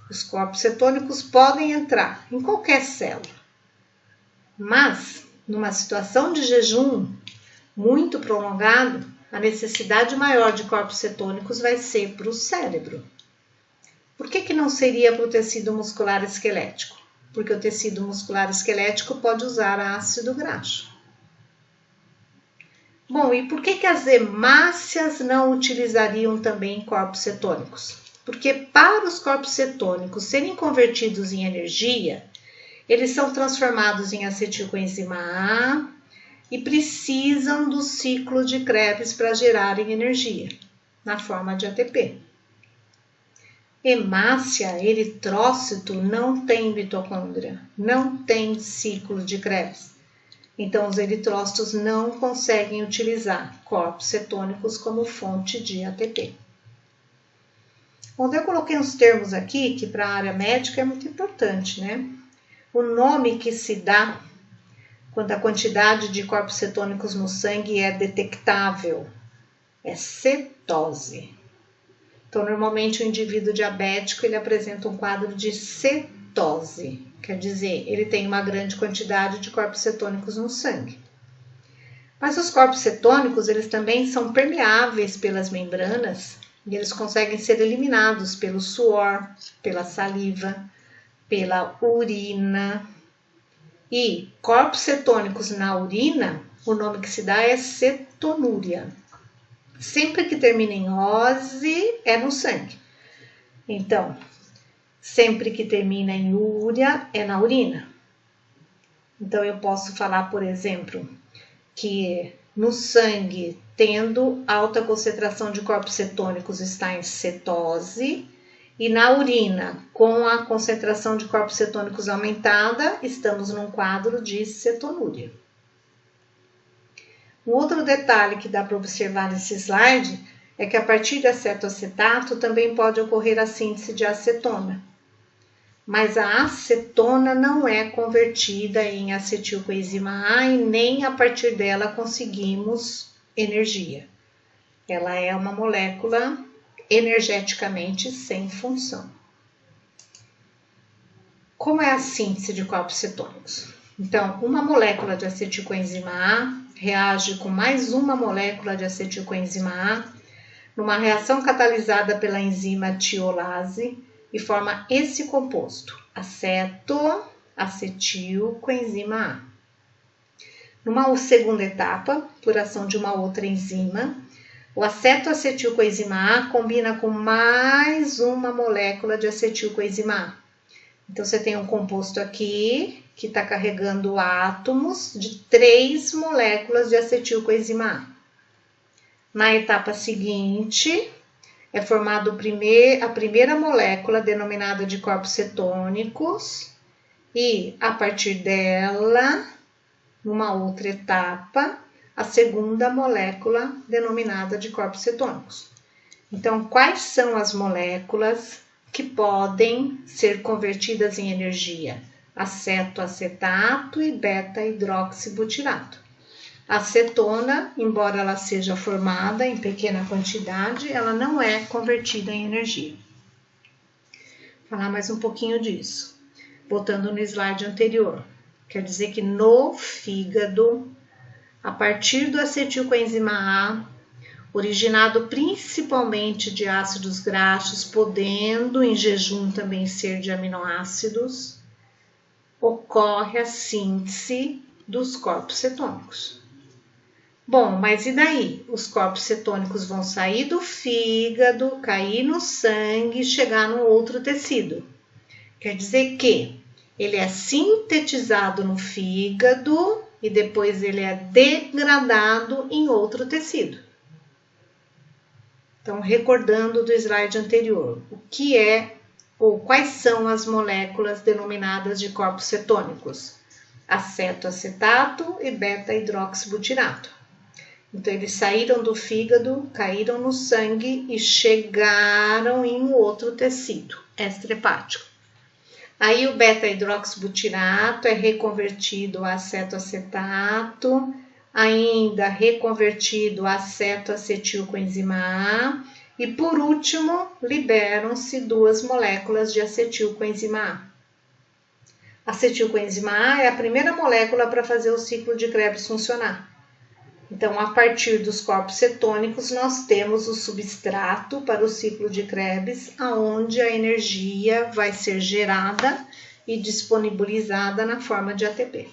os corpos cetônicos podem entrar em qualquer célula, mas numa situação de jejum muito prolongado, a necessidade maior de corpos cetônicos vai ser para o cérebro. Por que não seria para o tecido muscular esquelético? Porque o tecido muscular esquelético pode usar ácido graxo. Bom, e por que as hemácias não utilizariam também corpos cetônicos? Porque para os corpos cetônicos serem convertidos em energia, eles são transformados em acetilcoenzima A e precisam do ciclo de Krebs para gerarem energia, na forma de ATP. Hemácia, eritrócito, não tem mitocôndria, não tem ciclo de Krebs. Então, os eritrócitos não conseguem utilizar corpos cetônicos como fonte de ATP. Bom, eu coloquei uns termos aqui que para a área médica é muito importante, né? O nome que se dá quando a quantidade de corpos cetônicos no sangue é detectável é cetose. Então, normalmente o indivíduo diabético ele apresenta um quadro de cetose, quer dizer, ele tem uma grande quantidade de corpos cetônicos no sangue. Mas os corpos cetônicos, eles também são permeáveis pelas membranas e eles conseguem ser eliminados pelo suor, pela saliva, pela urina. E corpos cetônicos na urina, o nome que se dá é cetonúria. Sempre que termina em ose, é no sangue. Então, sempre que termina em úria, é na urina. Então, eu posso falar, por exemplo, que no sangue, tendo alta concentração de corpos cetônicos, está em cetose, e na urina, com a concentração de corpos cetônicos aumentada, estamos num quadro de cetonúria. Um outro detalhe que dá para observar nesse slide é que a partir de acetoacetato também pode ocorrer a síntese de acetona. Mas a acetona não é convertida em acetilcoenzima A e nem a partir dela conseguimos energia. Ela é uma molécula energeticamente sem função. Como é a síntese de corpos cetônicos? Então, uma molécula de acetilcoenzima A reage com mais uma molécula de acetilcoenzima A numa reação catalisada pela enzima tiolase e forma esse composto, acetoacetilcoenzima A. Numa segunda etapa, por ação de uma outra enzima, o acetoacetilcoenzima A combina com mais uma molécula de acetilcoenzima A. Então, você tem um composto aqui que está carregando átomos de 3 moléculas de acetilcoenzima A. Na etapa seguinte, é formada a primeira molécula denominada de corpos cetônicos e, a partir dela, numa outra etapa, a segunda molécula denominada de corpos cetônicos. Então, quais são as moléculas que podem ser convertidas em energia? Acetoacetato e beta-hidroxibutirato. A acetona, embora ela seja formada em pequena quantidade, ela não é convertida em energia. Vou falar mais um pouquinho disso. Voltando no slide anterior. Quer dizer que no fígado, a partir do acetilcoenzima A, originado principalmente de ácidos graxos, podendo em jejum também ser de aminoácidos, ocorre a síntese dos corpos cetônicos. Bom, mas e daí? Os corpos cetônicos vão sair do fígado, cair no sangue e chegar num outro tecido. Quer dizer que ele é sintetizado no fígado e depois ele é degradado em outro tecido. Então, recordando do slide anterior, o que é ou quais são as moléculas denominadas de corpos cetônicos? Acetoacetato e beta-hidroxibutirato. Então, eles saíram do fígado, caíram no sangue e chegaram em um outro tecido extrahepático. Aí o beta-hidroxibutirato é reconvertido a acetoacetato, ainda reconvertido a acetoacetilcoenzima A e, por último, liberam-se 2 moléculas de acetilcoenzima A. Acetilcoenzima A é a primeira molécula para fazer o ciclo de Krebs funcionar. Então, a partir dos corpos cetônicos, nós temos o substrato para o ciclo de Krebs, onde a energia vai ser gerada e disponibilizada na forma de ATP.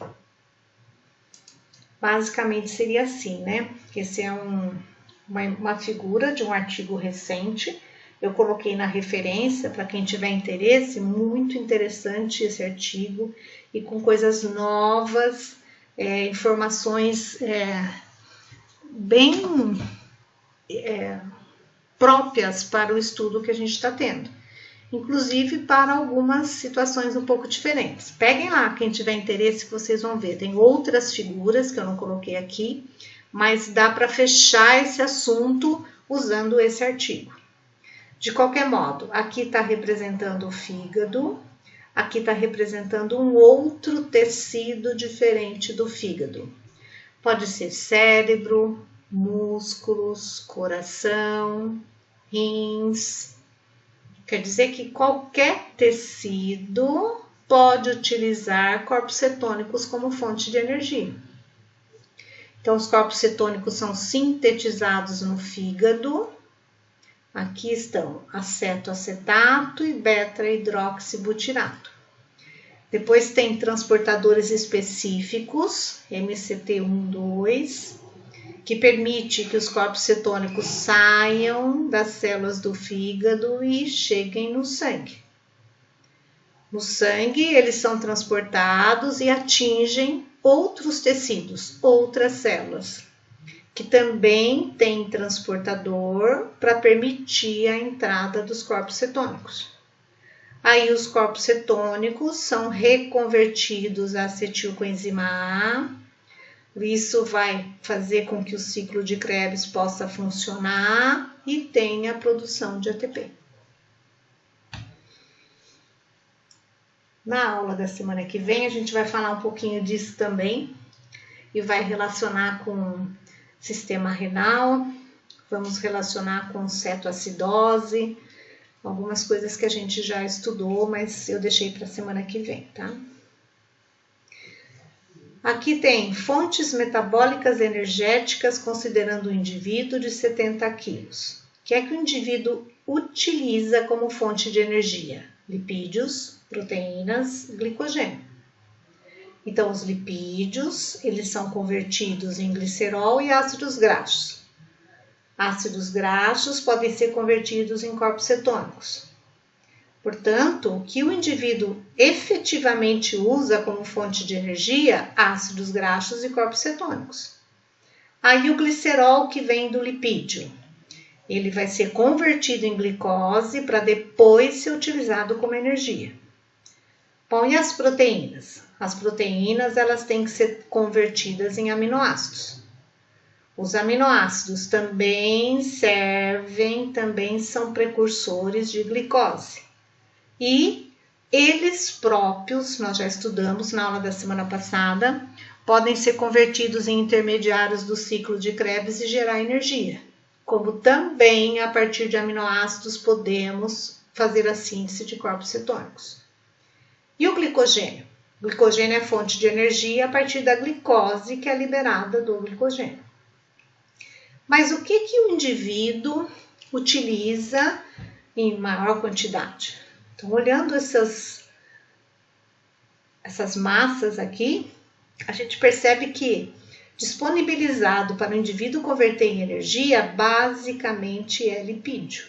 Basicamente seria assim, né? Esse é uma figura de um artigo recente. Eu coloquei na referência para quem tiver interesse, muito interessante esse artigo e com coisas novas, informações bem próprias para o estudo que a gente está tendo, inclusive para algumas situações um pouco diferentes. Peguem lá, quem tiver interesse, que vocês vão ver. Tem outras figuras que eu não coloquei aqui, mas dá para fechar esse assunto usando esse artigo. De qualquer modo, aqui está representando o fígado, aqui está representando um outro tecido diferente do fígado. Pode ser cérebro, músculos, coração, rins. Quer dizer que qualquer tecido pode utilizar corpos cetônicos como fonte de energia. Então, os corpos cetônicos são sintetizados no fígado. Aqui estão acetoacetato e beta-hidroxibutirato. Depois tem transportadores específicos, MCT1, 2, que permite que os corpos cetônicos saiam das células do fígado e cheguem no sangue. No sangue, eles são transportados e atingem outros tecidos, outras células, que também têm transportador para permitir a entrada dos corpos cetônicos. Aí os corpos cetônicos são reconvertidos a acetilcoenzima A. Isso vai fazer com que o ciclo de Krebs possa funcionar e tenha a produção de ATP. Na aula da semana que vem, a gente vai falar um pouquinho disso também e vai relacionar com sistema renal, vamos relacionar com cetoacidose, algumas coisas que a gente já estudou, mas eu deixei para a semana que vem, tá? Aqui tem fontes metabólicas energéticas considerando o indivíduo de 70 quilos. O que é que o indivíduo utiliza como fonte de energia? Lipídios, proteínas, glicogênio. Então, os lipídios, eles são convertidos em glicerol e ácidos graxos. Ácidos graxos podem ser convertidos em corpos cetônicos. Portanto, o que o indivíduo efetivamente usa como fonte de energia, ácidos graxos e corpos cetônicos. Aí o glicerol que vem do lipídio, ele vai ser convertido em glicose para depois ser utilizado como energia. Bom, e as proteínas? As proteínas, elas têm que ser convertidas em aminoácidos. Os aminoácidos também são precursores de glicose. E eles próprios, nós já estudamos na aula da semana passada, podem ser convertidos em intermediários do ciclo de Krebs e gerar energia. Como também, a partir de aminoácidos, podemos fazer a síntese de corpos cetônicos. E o glicogênio? O glicogênio é fonte de energia a partir da glicose que é liberada do glicogênio. Mas o que o indivíduo utiliza em maior quantidade? Então, olhando essas massas aqui, a gente percebe que disponibilizado para o indivíduo converter em energia, basicamente é lipídio.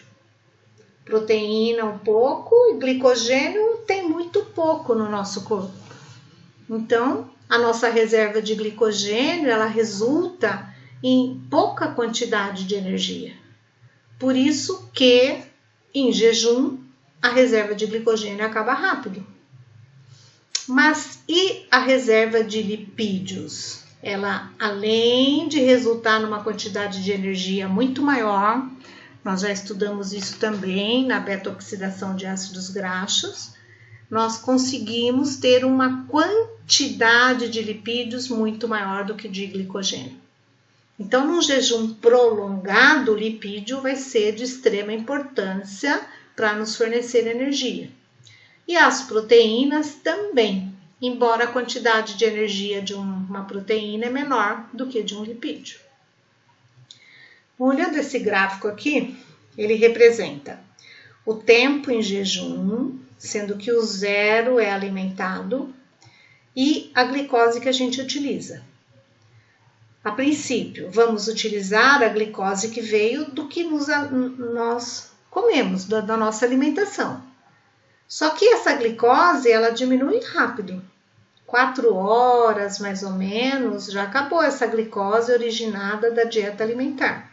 Proteína um pouco e glicogênio tem muito pouco no nosso corpo. Então, a nossa reserva de glicogênio, ela resulta em pouca quantidade de energia. Por isso que, em jejum, a reserva de glicogênio acaba rápido. Mas e a reserva de lipídios? Ela, além de resultar numa quantidade de energia muito maior, nós já estudamos isso também na beta-oxidação de ácidos graxos, nós conseguimos ter uma quantidade de lipídios muito maior do que de glicogênio. Então, num jejum prolongado, o lipídio vai ser de extrema importância para nos fornecer energia. E as proteínas também, embora a quantidade de energia de uma proteína é menor do que de um lipídio. Olhando esse gráfico aqui, ele representa o tempo em jejum, sendo que o zero é alimentado, e a glicose que a gente utiliza. A princípio, vamos utilizar a glicose que veio do que nós comemos, da nossa alimentação. Só que essa glicose, ela diminui rápido. 4 horas, mais ou menos, já acabou essa glicose originada da dieta alimentar.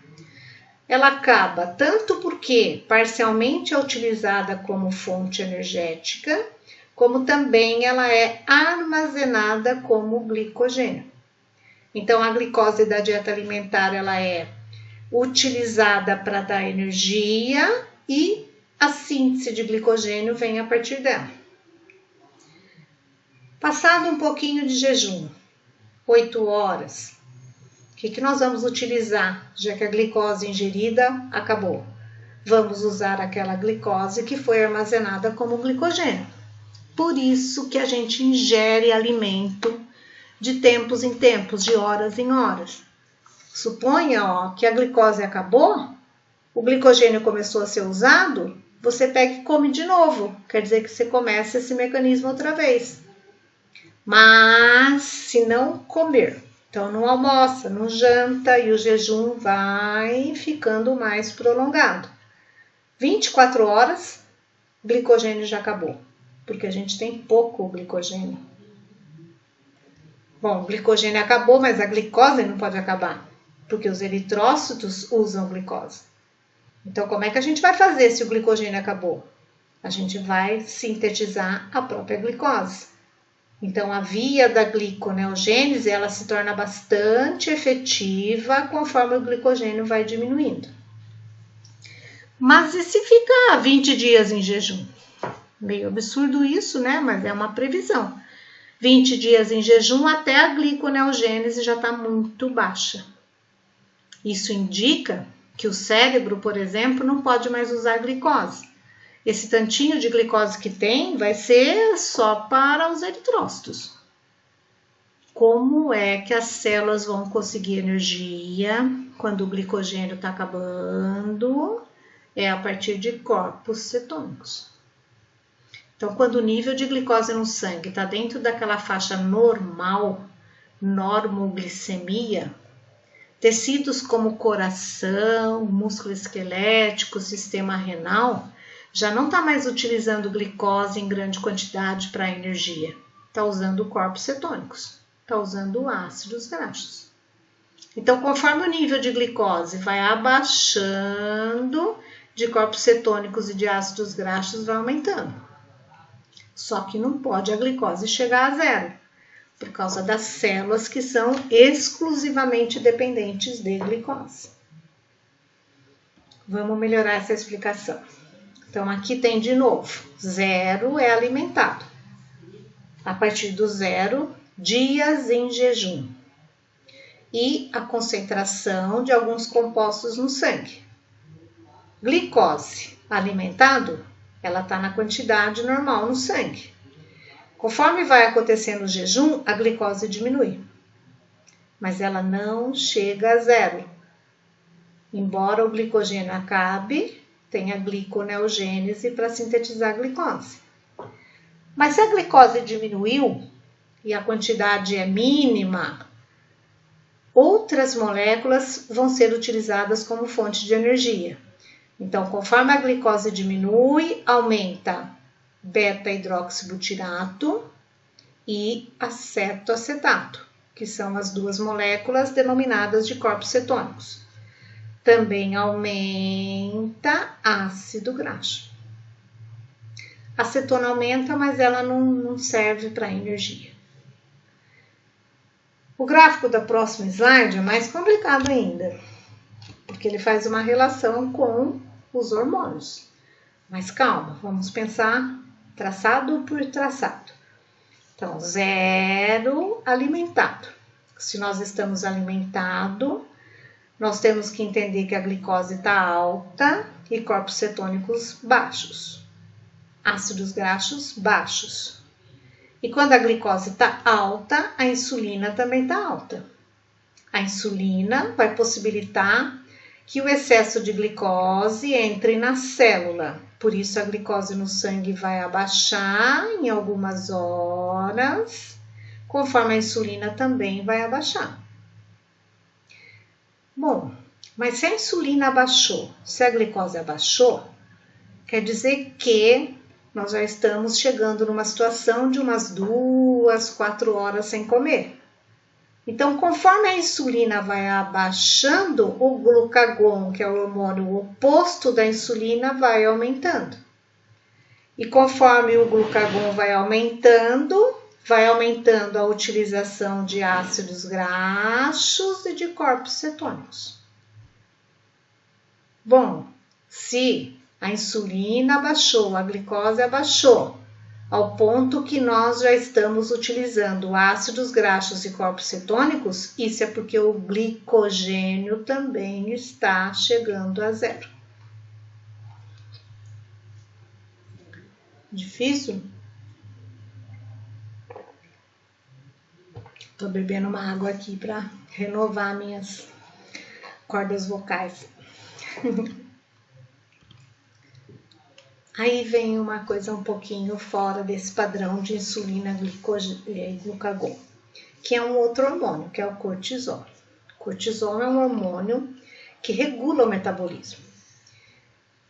Ela acaba tanto porque parcialmente é utilizada como fonte energética, como também ela é armazenada como glicogênio. Então, a glicose da dieta alimentar, ela é utilizada para dar energia e a síntese de glicogênio vem a partir dela. Passado um pouquinho de jejum, 8 horas, o que nós vamos utilizar, já que a glicose ingerida acabou? Vamos usar aquela glicose que foi armazenada como glicogênio. Por isso que a gente ingere alimento de tempos em tempos, de horas em horas. Suponha que a glicose acabou, o glicogênio começou a ser usado, você pega e come de novo. Quer dizer que você começa esse mecanismo outra vez. Mas, se não comer Então, não almoça, não janta e o jejum vai ficando mais prolongado. 24 horas, glicogênio já acabou, porque a gente tem pouco glicogênio. Bom, o glicogênio acabou, mas a glicose não pode acabar, porque os eritrócitos usam glicose. Então, como é que a gente vai fazer se o glicogênio acabou? A gente vai sintetizar a própria glicose. Então, a via da gliconeogênese, ela se torna bastante efetiva conforme o glicogênio vai diminuindo. Mas e se ficar 20 dias em jejum? Meio absurdo isso, né? Mas é uma previsão. 20 dias em jejum até a gliconeogênese já está muito baixa. Isso indica que o cérebro, por exemplo, não pode mais usar glicose. Esse tantinho de glicose que tem vai ser só para os eritrócitos. Como é que as células vão conseguir energia quando o glicogênio está acabando? É a partir de corpos cetônicos. Então, quando o nível de glicose no sangue está dentro daquela faixa normal, normoglicemia, tecidos como coração, músculo esquelético, sistema renal, já não está mais utilizando glicose em grande quantidade para energia. Está usando corpos cetônicos, está usando ácidos graxos. Então, conforme o nível de glicose vai abaixando, de corpos cetônicos e de ácidos graxos vai aumentando. Só que não pode a glicose chegar a zero, por causa das células que são exclusivamente dependentes de glicose. Vamos melhorar essa explicação. Então, aqui tem de novo, 0 é alimentado. A partir do 0, dias em jejum. E a concentração de alguns compostos no sangue. Glicose alimentado, ela está na quantidade normal no sangue. Conforme vai acontecendo o jejum, a glicose diminui. Mas ela não chega a zero. Embora o glicogênio acabe, tem a gliconeogênese para sintetizar a glicose. Mas se a glicose diminuiu e a quantidade é mínima, outras moléculas vão ser utilizadas como fonte de energia. Então, conforme a glicose diminui, aumenta beta-hidroxibutirato e acetoacetato, que são as duas moléculas denominadas de corpos cetônicos. Também aumenta ácido graxo. A acetona aumenta, mas ela não serve para energia. O gráfico da próxima slide é mais complicado ainda, porque ele faz uma relação com os hormônios. Mas calma, vamos pensar traçado por traçado. Então, 0 alimentado. Se nós estamos alimentados, nós temos que entender que a glicose está alta e corpos cetônicos baixos. Ácidos graxos baixos. E quando a glicose está alta, a insulina também está alta. A insulina vai possibilitar que o excesso de glicose entre na célula. Por isso, a glicose no sangue vai abaixar em algumas horas, conforme a insulina também vai abaixar. Bom, mas se a insulina abaixou, se a glicose abaixou, quer dizer que nós já estamos chegando numa situação de umas 2, 4 horas sem comer. Então, conforme a insulina vai abaixando, o glucagon, que é o hormônio oposto da insulina, vai aumentando. E conforme o glucagon vai aumentando a utilização de ácidos graxos e de corpos cetônicos. Bom, se a insulina abaixou, a glicose abaixou, ao ponto que nós já estamos utilizando ácidos graxos e corpos cetônicos, isso é porque o glicogênio também está chegando a zero. Difícil? Tô bebendo uma água aqui para renovar minhas cordas vocais. Aí vem uma coisa um pouquinho fora desse padrão de insulina glucagon. que é um outro hormônio, que é o cortisol. O cortisol é um hormônio que regula o metabolismo.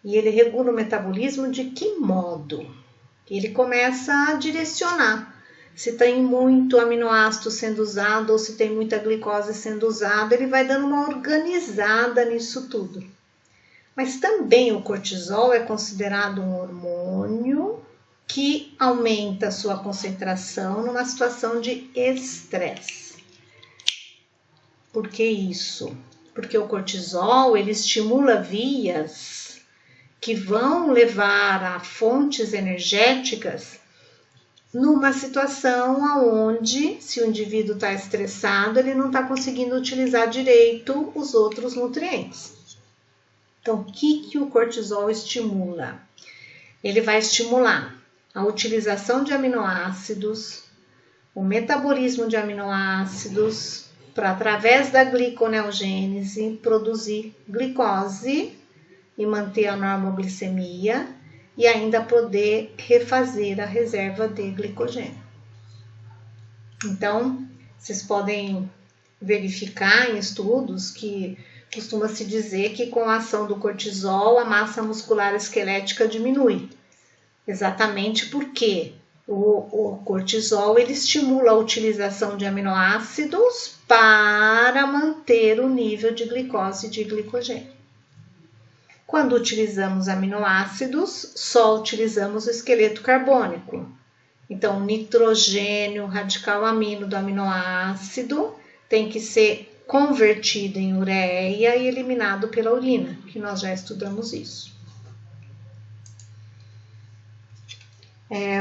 E ele regula o metabolismo de que modo? Ele começa a direcionar se tem muito aminoácido sendo usado ou se tem muita glicose sendo usada, ele vai dando uma organizada nisso tudo. Mas também o cortisol é considerado um hormônio que aumenta a sua concentração numa situação de estresse. Por que isso? Porque o cortisol ele estimula vias que vão levar a fontes energéticas numa situação onde, se o indivíduo está estressado, ele não está conseguindo utilizar direito os outros nutrientes. Então, o que o cortisol estimula? Ele vai estimular a utilização de aminoácidos, o metabolismo de aminoácidos, para, através da gliconeogênese, produzir glicose e manter a normoglicemia e ainda poder refazer a reserva de glicogênio. Então, vocês podem verificar em estudos que costuma-se dizer que com a ação do cortisol a massa muscular esquelética diminui. Exatamente porque o cortisol ele estimula a utilização de aminoácidos para manter o nível de glicose e de glicogênio. Quando utilizamos aminoácidos, só utilizamos o esqueleto carbônico. Então, o nitrogênio, o radical amino do aminoácido, tem que ser convertido em ureia e eliminado pela urina, que nós já estudamos isso.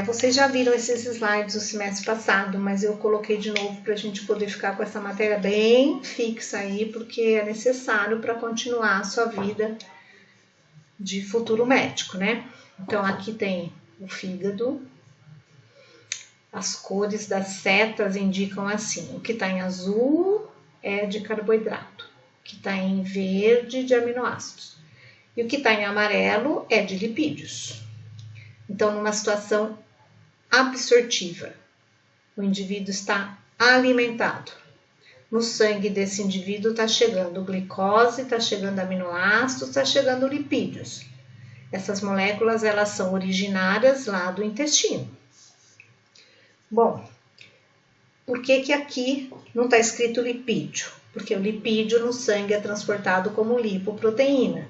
Vocês já viram esses slides do semestre passado, mas eu coloquei de novo para a gente poder ficar com essa matéria bem fixa aí, porque é necessário para continuar a sua vida de futuro médico, né? Então, aqui tem o fígado. As cores das setas indicam assim, o que está em azul é de carboidrato, o que está em verde de aminoácidos e o que está em amarelo é de lipídios. Então, numa situação absortiva, o indivíduo está alimentado. No sangue desse indivíduo está chegando glicose, está chegando aminoácidos, está chegando lipídios. Essas moléculas elas são originárias lá do intestino. Bom, por que aqui não está escrito lipídio? Porque o lipídio no sangue é transportado como lipoproteína.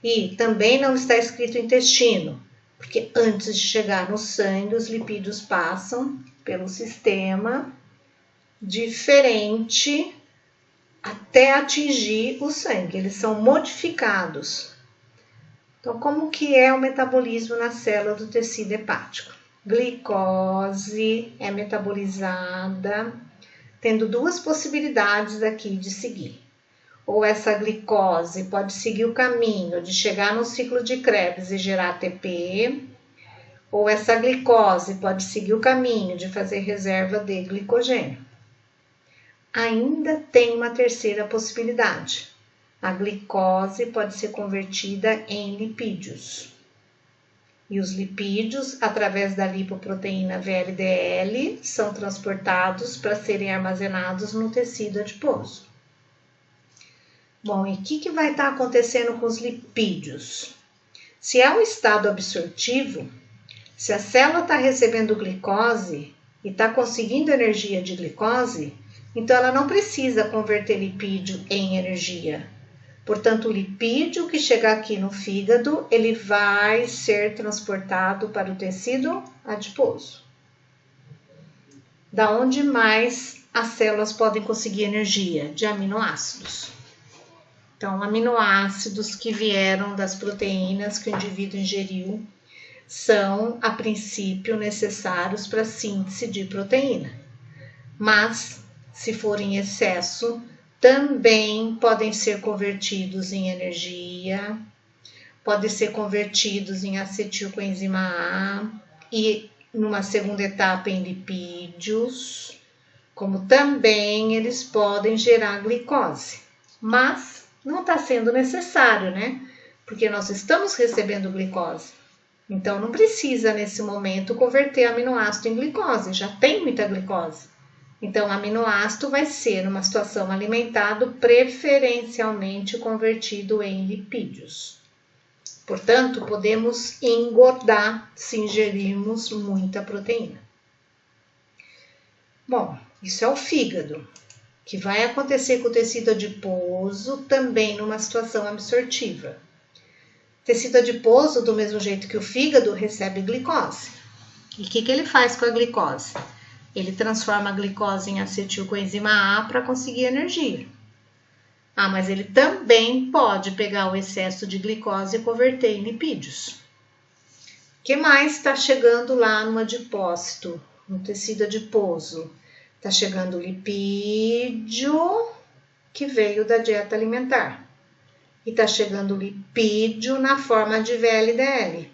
E também não está escrito intestino, porque antes de chegar no sangue, os lipídios passam pelo sistema diferente até atingir o sangue. Eles são modificados. Então, como que é o metabolismo na célula do tecido hepático? Glicose é metabolizada, tendo duas possibilidades aqui de seguir. Ou essa glicose pode seguir o caminho de chegar no ciclo de Krebs e gerar ATP, ou essa glicose pode seguir o caminho de fazer reserva de glicogênio. Ainda tem uma terceira possibilidade. A glicose pode ser convertida em lipídios. E os lipídios, através da lipoproteína VLDL, são transportados para serem armazenados no tecido adiposo. Bom, e o que vai estar acontecendo com os lipídios? Se é um estado absortivo, se a célula está recebendo glicose e está conseguindo energia de glicose, então ela não precisa converter lipídio em energia. Portanto, o lipídio que chegar aqui no fígado, ele vai ser transportado para o tecido adiposo. Da onde mais as células podem conseguir energia? De aminoácidos. Então, aminoácidos que vieram das proteínas que o indivíduo ingeriu são, a princípio, necessários para a síntese de proteína. Mas, se for em excesso, também podem ser convertidos em energia, podem ser convertidos em acetilcoenzima A e, numa segunda etapa, em lipídios, como também eles podem gerar glicose. Mas não está sendo necessário, né? Porque nós estamos recebendo glicose. Então, não precisa, nesse momento, converter aminoácido em glicose, já tem muita glicose. Então, o aminoácido vai ser, numa situação alimentado, preferencialmente convertido em lipídios. Portanto, podemos engordar se ingerirmos muita proteína. Bom, isso é o fígado, que vai acontecer com o tecido adiposo também numa situação absortiva. O tecido adiposo, do mesmo jeito que o fígado, recebe glicose. E o que ele faz com a glicose? Ele transforma a glicose em acetilcoenzima A para conseguir energia. Ah, mas ele também pode pegar o excesso de glicose e converter em lipídios. O que mais está chegando lá no adipócito, no tecido adiposo? Está chegando lipídio que veio da dieta alimentar. E está chegando lipídio na forma de VLDL.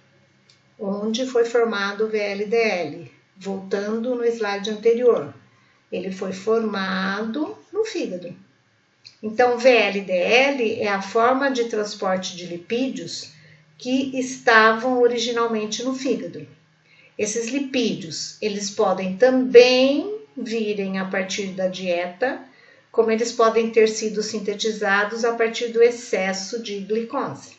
Onde foi formado o VLDL? Voltando no slide anterior. Ele foi formado no fígado. Então, VLDL é a forma de transporte de lipídios que estavam originalmente no fígado. Esses lipídios, eles podem também virem a partir da dieta, como eles podem ter sido sintetizados a partir do excesso de glicose.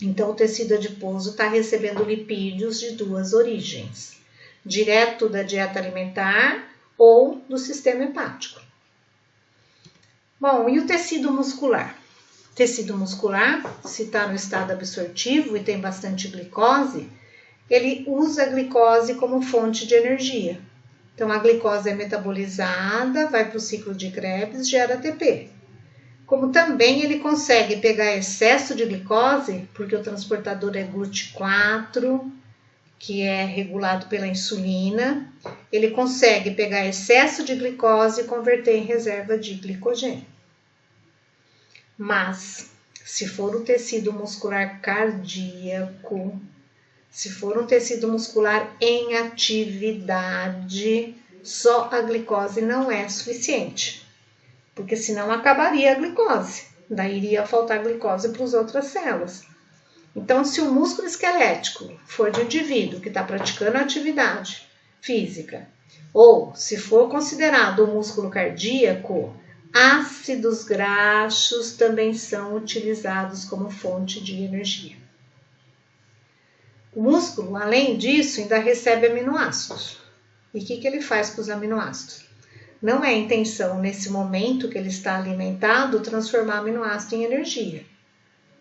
Então, o tecido adiposo está recebendo lipídios de duas origens, direto da dieta alimentar ou do sistema hepático. Bom, e o tecido muscular? O tecido muscular, se está no estado absortivo e tem bastante glicose, ele usa a glicose como fonte de energia. Então, a glicose é metabolizada, vai para o ciclo de Krebs, gera ATP. Como também ele consegue pegar excesso de glicose, porque o transportador é GLUT4, que é regulado pela insulina, ele consegue pegar excesso de glicose e converter em reserva de glicogênio. Mas, se for o tecido muscular cardíaco, se for um tecido muscular em atividade, só a glicose não é suficiente, porque senão acabaria a glicose, daí iria faltar glicose para as outras células. Então, se o músculo esquelético for de um indivíduo que está praticando atividade física, ou se for considerado um músculo cardíaco, ácidos graxos também são utilizados como fonte de energia. O músculo, além disso, ainda recebe aminoácidos. E o que ele faz com os aminoácidos? Não é a intenção, nesse momento que ele está alimentado, transformar aminoácido em energia.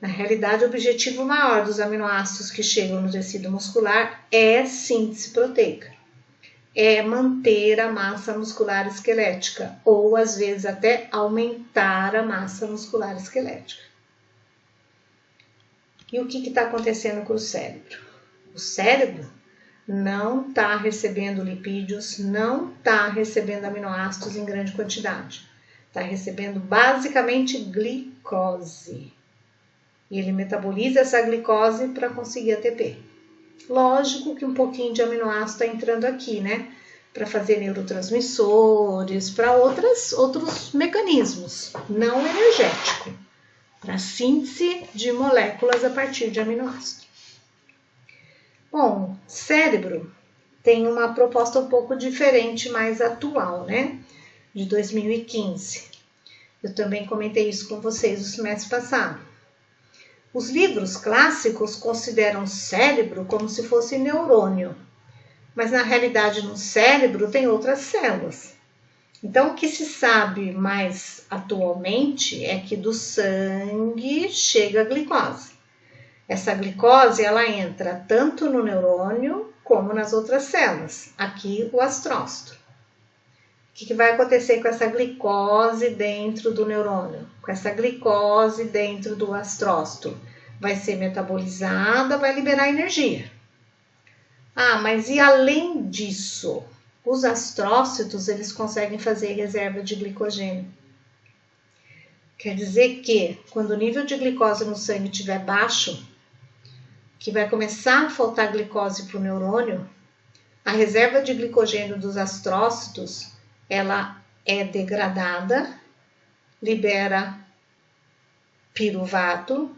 Na realidade, o objetivo maior dos aminoácidos que chegam no tecido muscular é síntese proteica. É manter a massa muscular esquelética, ou às vezes até aumentar a massa muscular esquelética. E o que está acontecendo com o cérebro? O cérebro não está recebendo lipídios, não está recebendo aminoácidos em grande quantidade. Está recebendo basicamente glicose. E ele metaboliza essa glicose para conseguir ATP. Lógico que um pouquinho de aminoácido está entrando aqui, né? Para fazer neurotransmissores, para outros mecanismos, não energético, para síntese de moléculas a partir de aminoácido. Bom, cérebro tem uma proposta um pouco diferente, mais atual, né? De 2015. Eu também comentei isso com vocês no semestre passado. Os livros clássicos consideram o cérebro como se fosse neurônio, mas na realidade no cérebro tem outras células. Então o que se sabe mais atualmente é que do sangue chega a glicose. Essa glicose ela entra tanto no neurônio como nas outras células, aqui o astrócito. O que vai acontecer com essa glicose dentro do neurônio? Com essa glicose dentro do astrócito? Vai ser metabolizada, vai liberar energia. Ah, mas e além disso? Os astrócitos, eles conseguem fazer reserva de glicogênio. Quer dizer que, quando o nível de glicose no sangue estiver baixo, que vai começar a faltar glicose para o neurônio, a reserva de glicogênio dos astrócitos, ela é degradada, libera piruvato,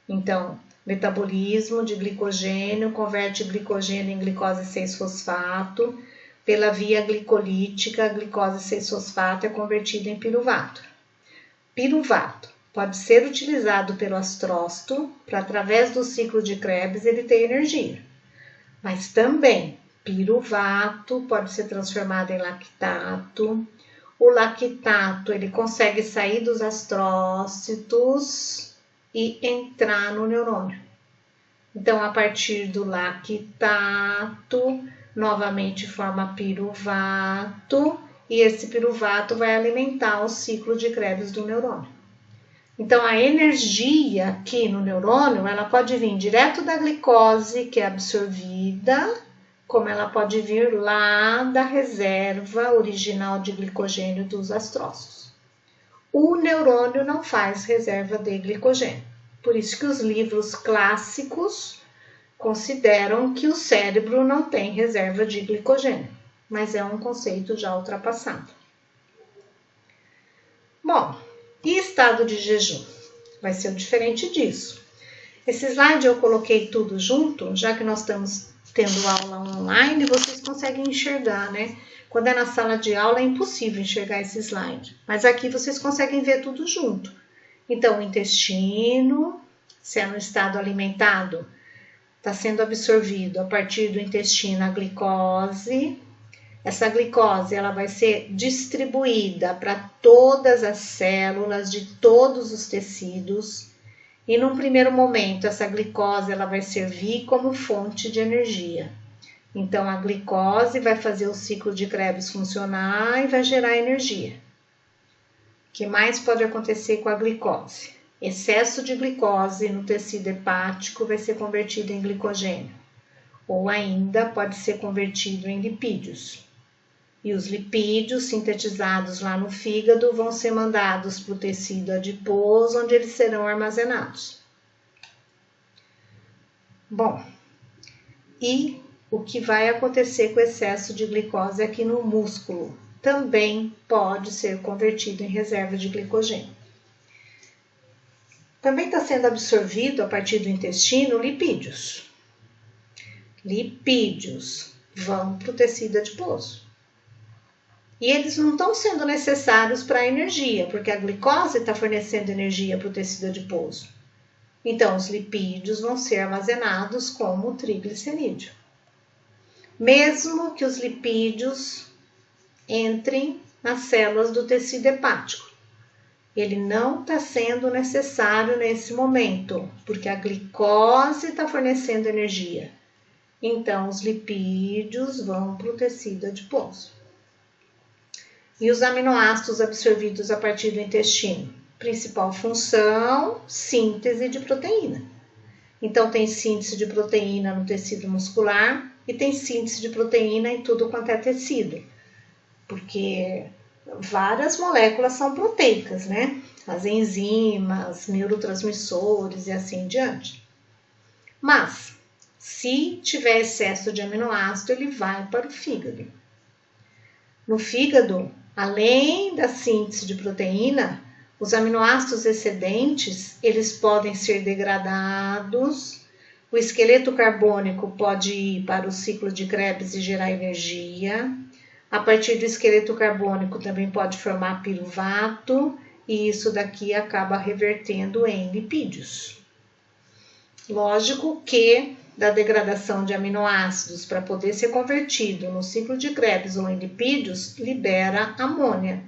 então, metabolismo de glicogênio, converte glicogênio em glicose 6-fosfato, Pela via glicolítica, a glicose 6-fosfato é convertida em piruvato. Piruvato pode ser utilizado pelo astrócito para, através do ciclo de Krebs, ele ter energia. Mas também, piruvato pode ser transformado em lactato. O lactato, ele consegue sair dos astrócitos e entrar no neurônio. Então, a partir do lactato, novamente forma piruvato, e esse piruvato vai alimentar o ciclo de Krebs do neurônio. Então, a energia aqui no neurônio, ela pode vir direto da glicose, que é absorvida, como ela pode vir lá da reserva original de glicogênio dos astrócitos. O neurônio não faz reserva de glicogênio. Por isso que os livros clássicos consideram que o cérebro não tem reserva de glicogênio, mas é um conceito já ultrapassado. Bom, e estado de jejum? Vai ser diferente disso. Esse slide eu coloquei tudo junto, já que nós estamos tendo aula online, vocês conseguem enxergar, né? Quando é na sala de aula é impossível enxergar esse slide, mas aqui vocês conseguem ver tudo junto. Então, o intestino, se é no estado alimentado, está sendo absorvido a partir do intestino a glicose. Essa glicose ela vai ser distribuída para todas as células de todos os tecidos. E num primeiro momento, essa glicose ela vai servir como fonte de energia. Então, a glicose vai fazer o ciclo de Krebs funcionar e vai gerar energia. O que mais pode acontecer com a glicose? Excesso de glicose no tecido hepático vai ser convertido em glicogênio. Ou ainda pode ser convertido em lipídios. E os lipídios sintetizados lá no fígado vão ser mandados para o tecido adiposo, onde eles serão armazenados. Bom, e o que vai acontecer com o excesso de glicose aqui no músculo? Também pode ser convertido em reserva de glicogênio. Também está sendo absorvido a partir do intestino lipídios. Lipídios vão para o tecido adiposo. E eles não estão sendo necessários para a energia, porque a glicose está fornecendo energia para o tecido adiposo. Então, os lipídios vão ser armazenados como triglicerídeo. Mesmo que os lipídios entrem nas células do tecido hepático, ele não está sendo necessário nesse momento, porque a glicose está fornecendo energia. Então, os lipídios vão para o tecido adiposo. E os aminoácidos absorvidos a partir do intestino? Principal função, síntese de proteína. Então, tem síntese de proteína no tecido muscular e tem síntese de proteína em tudo quanto é tecido. Porque várias moléculas são proteicas, né? As enzimas, neurotransmissores e assim em diante. Mas, se tiver excesso de aminoácido, ele vai para o fígado. No fígado, além da síntese de proteína, os aminoácidos excedentes, eles podem ser degradados, o esqueleto carbônico pode ir para o ciclo de Krebs e gerar energia. A partir do esqueleto carbônico também pode formar piruvato, e isso daqui acaba revertendo em lipídios. Lógico que da degradação de aminoácidos para poder ser convertido no ciclo de Krebs ou em lipídios, libera amônia.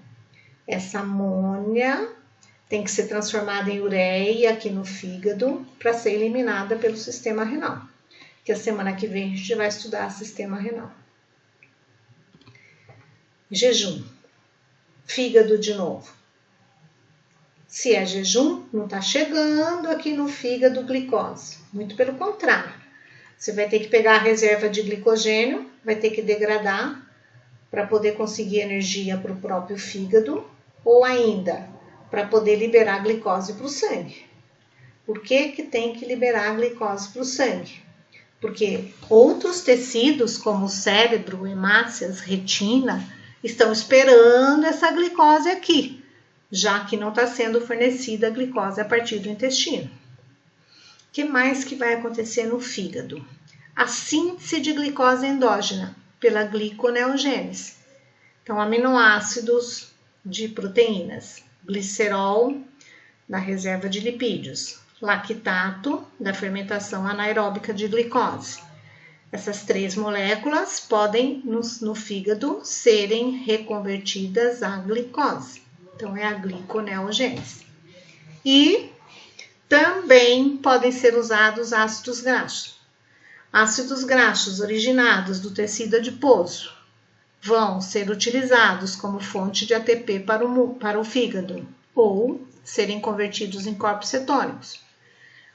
Essa amônia tem que ser transformada em ureia aqui no fígado para ser eliminada pelo sistema renal. Que a semana que vem a gente vai estudar sistema renal. Jejum. Fígado de novo. Se é jejum, não está chegando aqui no fígado glicose. Muito pelo contrário. Você vai ter que pegar a reserva de glicogênio, vai ter que degradar para poder conseguir energia para o próprio fígado, ou ainda para poder liberar a glicose para o sangue. Por que que tem que liberar a glicose para o sangue? Porque outros tecidos, como o cérebro, hemácias, retina, estão esperando essa glicose aqui, já que não está sendo fornecida a glicose a partir do intestino. O que mais que vai acontecer no fígado? A síntese de glicose endógena pela gliconeogênese. Então, aminoácidos de proteínas, glicerol, da reserva de lipídios, lactato, da fermentação anaeróbica de glicose. Essas 3 moléculas podem, no fígado, serem reconvertidas à glicose. Então, é a gliconeogênese. E também podem ser usados ácidos graxos. Ácidos graxos originados do tecido adiposo vão ser utilizados como fonte de ATP para o fígado ou serem convertidos em corpos cetônicos.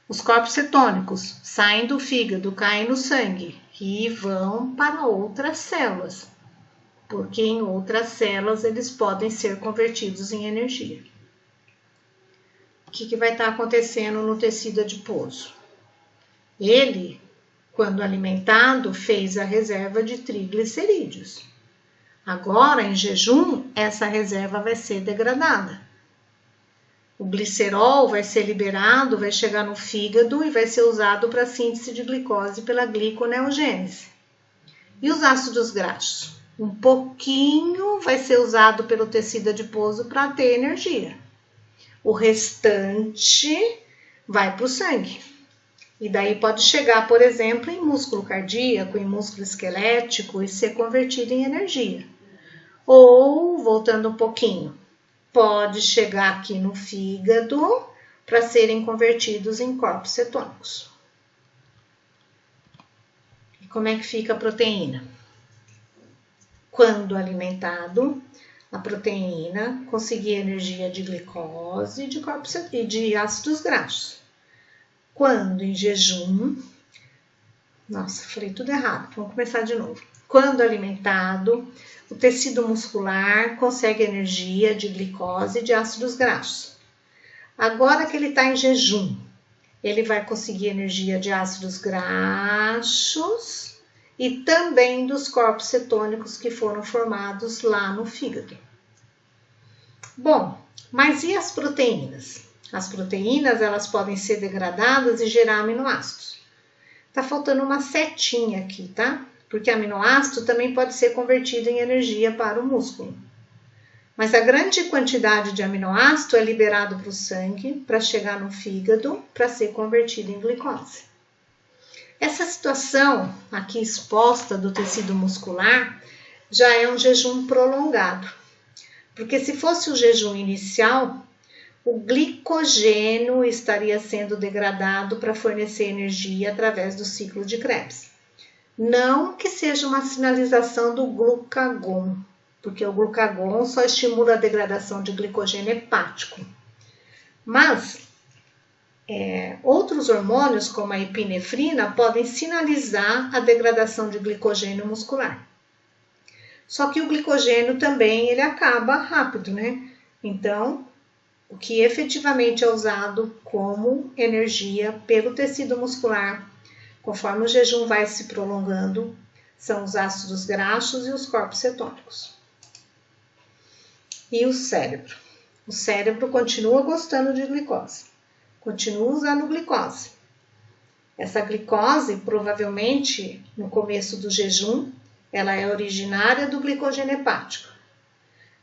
Os corpos cetônicos saem do fígado, caem no sangue e vão para outras células, porque em outras células eles podem ser convertidos em energia. O que vai estar acontecendo no tecido adiposo? Ele, quando alimentado, fez a reserva de triglicerídeos. Agora, em jejum, essa reserva vai ser degradada. O glicerol vai ser liberado, vai chegar no fígado e vai ser usado para a síntese de glicose pela gliconeogênese. E os ácidos graxos? Um pouquinho vai ser usado pelo tecido adiposo para ter energia. O restante vai para o sangue. E daí pode chegar, por exemplo, em músculo cardíaco, em músculo esquelético e ser convertido em energia. Ou, voltando um pouquinho, pode chegar aqui no fígado para serem convertidos em corpos cetônicos. E como é que fica a proteína? Quando alimentado, a proteína conseguia energia de glicose e de ácidos graxos. Quando em jejum, nossa, falei tudo errado, vamos começar de novo. Quando alimentado, o tecido muscular consegue energia de glicose e de ácidos graxos. Agora que ele está em jejum, ele vai conseguir energia de ácidos graxos e também dos corpos cetônicos que foram formados lá no fígado. Bom, mas e as proteínas? As proteínas, elas podem ser degradadas e gerar aminoácidos. Tá faltando uma setinha aqui, tá? Porque aminoácido também pode ser convertido em energia para o músculo. Mas a grande quantidade de aminoácido é liberado para o sangue, para chegar no fígado, para ser convertido em glicose. Essa situação aqui exposta do tecido muscular já é um jejum prolongado. Porque se fosse o jejum inicial, o glicogênio estaria sendo degradado para fornecer energia através do ciclo de Krebs. Não que seja uma sinalização do glucagon, porque o glucagon só estimula a degradação de glicogênio hepático. Mas outros hormônios, como a epinefrina, podem sinalizar a degradação de glicogênio muscular. Só que o glicogênio também ele acaba rápido, né? Então, o que efetivamente é usado como energia pelo tecido muscular, conforme o jejum vai se prolongando, são os ácidos graxos e os corpos cetônicos. E o cérebro? O cérebro continua gostando de glicose, continua usando glicose. Essa glicose, provavelmente, no começo do jejum, ela é originária do glicogênio hepático.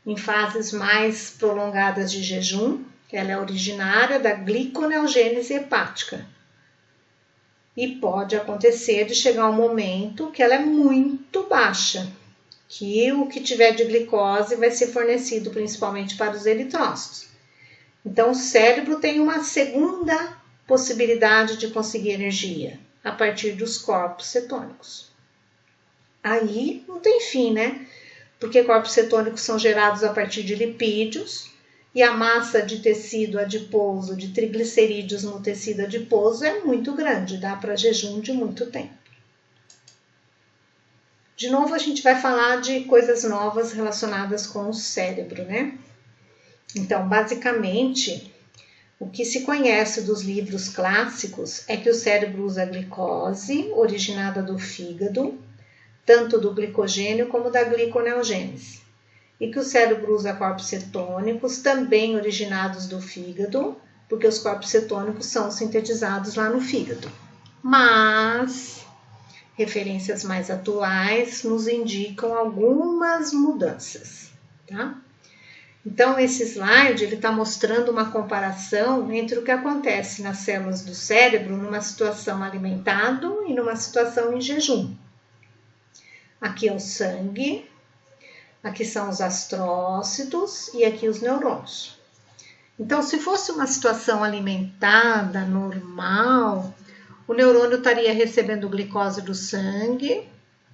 Em fases mais prolongadas de jejum, ela é originária da gliconeogênese hepática. E pode acontecer de chegar um momento que ela é muito baixa, que o que tiver de glicose vai ser fornecido principalmente para os eritrócitos. Então, o cérebro tem uma segunda possibilidade de conseguir energia, a partir dos corpos cetônicos. Aí não tem fim, né? Porque corpos cetônicos são gerados a partir de lipídios e a massa de tecido adiposo, de triglicerídeos no tecido adiposo é muito grande, dá para jejum de muito tempo. De novo, a gente vai falar de coisas novas relacionadas com o cérebro, né? Então, basicamente, o que se conhece dos livros clássicos é que o cérebro usa glicose, originada do fígado, tanto do glicogênio como da gliconeogênese. E que o cérebro usa corpos cetônicos, também originados do fígado, porque os corpos cetônicos são sintetizados lá no fígado. Mas, referências mais atuais nos indicam algumas mudanças, tá? Então, esse slide está mostrando uma comparação entre o que acontece nas células do cérebro numa situação alimentado e numa situação em jejum. Aqui é o sangue, aqui são os astrócitos e aqui os neurônios. Então, se fosse uma situação alimentada, normal, o neurônio estaria recebendo glicose do sangue,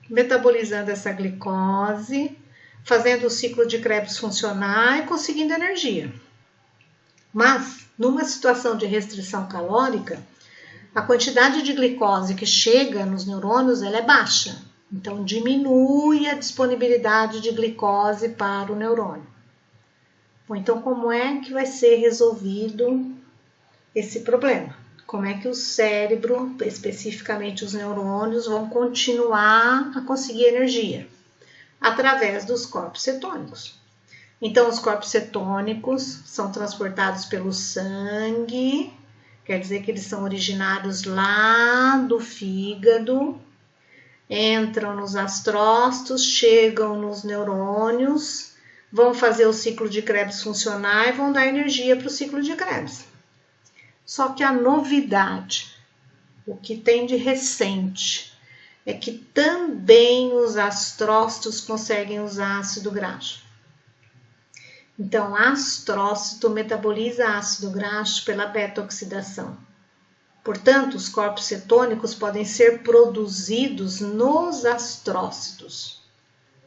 metabolizando essa glicose, fazendo o ciclo de Krebs funcionar e conseguindo energia. Mas, numa situação de restrição calórica, a quantidade de glicose que chega nos neurônios ela é baixa. Então, diminui a disponibilidade de glicose para o neurônio. Bom, então, como é que vai ser resolvido esse problema? Como é que o cérebro, especificamente os neurônios, vão continuar a conseguir energia? Através dos corpos cetônicos. Então, os corpos cetônicos são transportados pelo sangue, quer dizer que eles são originários lá do fígado, entram nos astrócitos, chegam nos neurônios, vão fazer o ciclo de Krebs funcionar e vão dar energia para o ciclo de Krebs. Só que a novidade, o que tem de recente, é que também os astrócitos conseguem usar ácido graxo. Então, astrócito metaboliza ácido graxo pela beta-oxidação. Portanto, os corpos cetônicos podem ser produzidos nos astrócitos.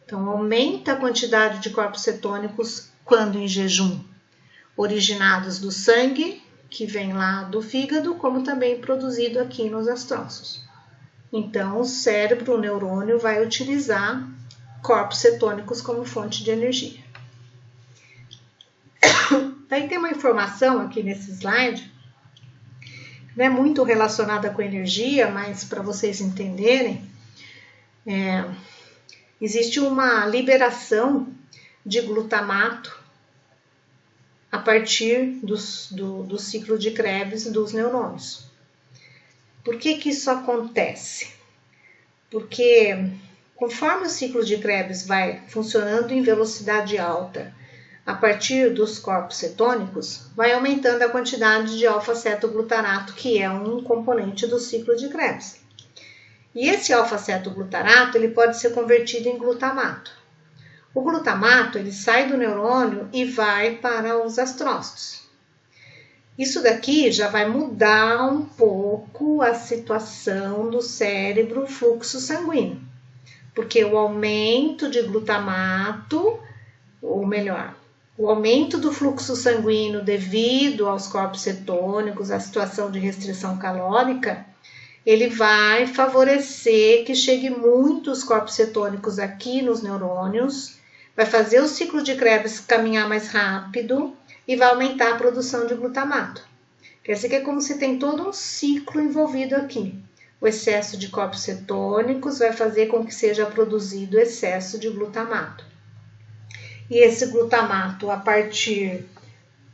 Então, aumenta a quantidade de corpos cetônicos quando em jejum, originados do sangue, que vem lá do fígado, como também produzido aqui nos astrócitos. Então, o cérebro, o neurônio, vai utilizar corpos cetônicos como fonte de energia. Daí tem uma informação aqui nesse slide, não é muito relacionada com energia, mas para vocês entenderem, existe uma liberação de glutamato a partir do ciclo de Krebs dos neurônios. Por que isso acontece? Porque conforme o ciclo de Krebs vai funcionando em velocidade alta a partir dos corpos cetônicos, vai aumentando a quantidade de alfa-cetoglutarato, que é um componente do ciclo de Krebs. E esse alfa-cetoglutarato ele pode ser convertido em glutamato. O glutamato ele sai do neurônio e vai para os astrócitos. Isso daqui já vai mudar um pouco a situação do cérebro, fluxo sanguíneo, porque o aumento de glutamato, ou melhor, o aumento do fluxo sanguíneo devido aos corpos cetônicos, à situação de restrição calórica, ele vai favorecer que chegue muitos corpos cetônicos aqui nos neurônios, vai fazer o ciclo de Krebs caminhar mais rápido e vai aumentar a produção de glutamato. Quer dizer que é como se tem todo um ciclo envolvido aqui. O excesso de corpos cetônicos vai fazer com que seja produzido excesso de glutamato. E esse glutamato, a partir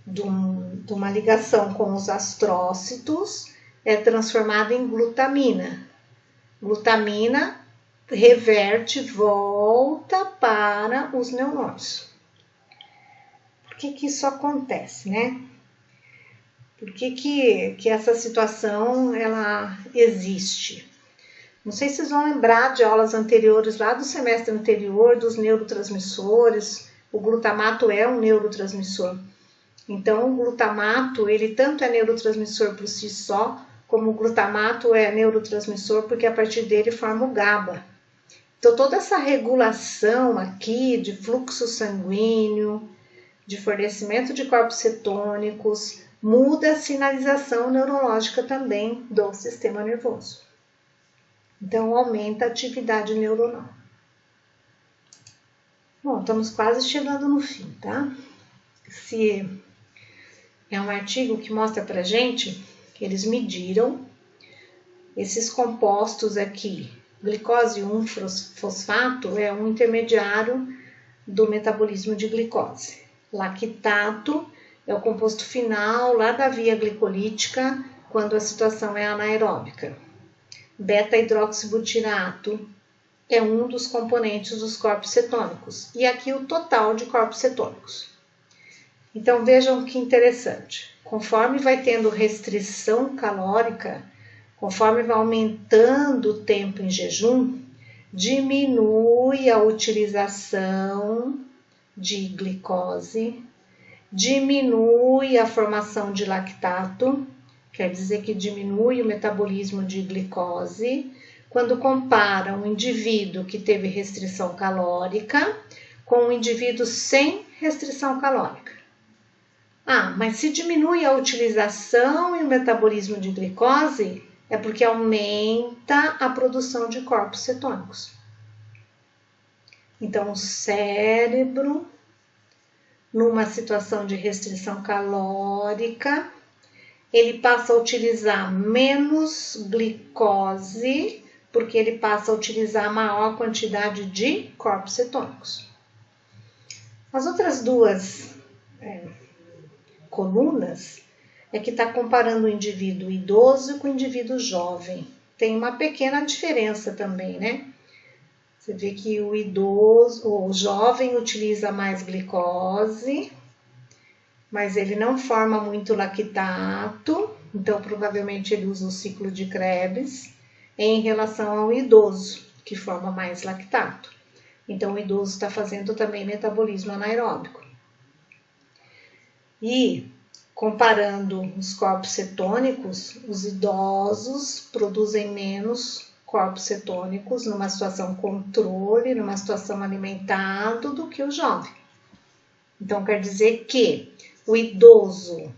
de uma ligação com os astrócitos, é transformado em glutamina. Glutamina reverte, volta para os neurônios. Por que isso acontece, né? Por que essa situação ela existe? Não sei se vocês vão lembrar de aulas anteriores, lá do semestre anterior, dos neurotransmissores. O glutamato é um neurotransmissor. Então, o glutamato, ele tanto é neurotransmissor por si só, como o glutamato é neurotransmissor porque a partir dele forma o GABA. Então, toda essa regulação aqui de fluxo sanguíneo, de fornecimento de corpos cetônicos, muda a sinalização neurológica também do sistema nervoso. Então, aumenta a atividade neuronal. Bom, estamos quase chegando no fim, tá? Esse é um artigo que mostra pra gente que eles mediram esses compostos aqui. Glicose 1-fosfato é um intermediário do metabolismo de glicose. Lactato é o composto final lá da via glicolítica, quando a situação é anaeróbica. beta-hidroxibutirato é um dos componentes dos corpos cetônicos. E aqui o total de corpos cetônicos. Então vejam que interessante. Conforme vai tendo restrição calórica, conforme vai aumentando o tempo em jejum, diminui a utilização de glicose, diminui a formação de lactato, quer dizer que diminui o metabolismo de glicose, quando compara um indivíduo que teve restrição calórica com um indivíduo sem restrição calórica. Mas se diminui a utilização e o metabolismo de glicose, é porque aumenta a produção de corpos cetônicos. Então, o cérebro, numa situação de restrição calórica, ele passa a utilizar menos glicose, porque ele passa a utilizar maior quantidade de corpos cetônicos. As outras duas colunas é que está comparando o indivíduo idoso com o indivíduo jovem. Tem uma pequena diferença também, né? Você vê que o jovem utiliza mais glicose, mas ele não forma muito lactato, então provavelmente ele usa o ciclo de Krebs em relação ao idoso, que forma mais lactato. Então o idoso está fazendo também metabolismo anaeróbico. E comparando os corpos cetônicos, os idosos produzem menos corpos cetônicos numa situação controle, numa situação alimentado, do que o jovem. Então, quer dizer que o idoso,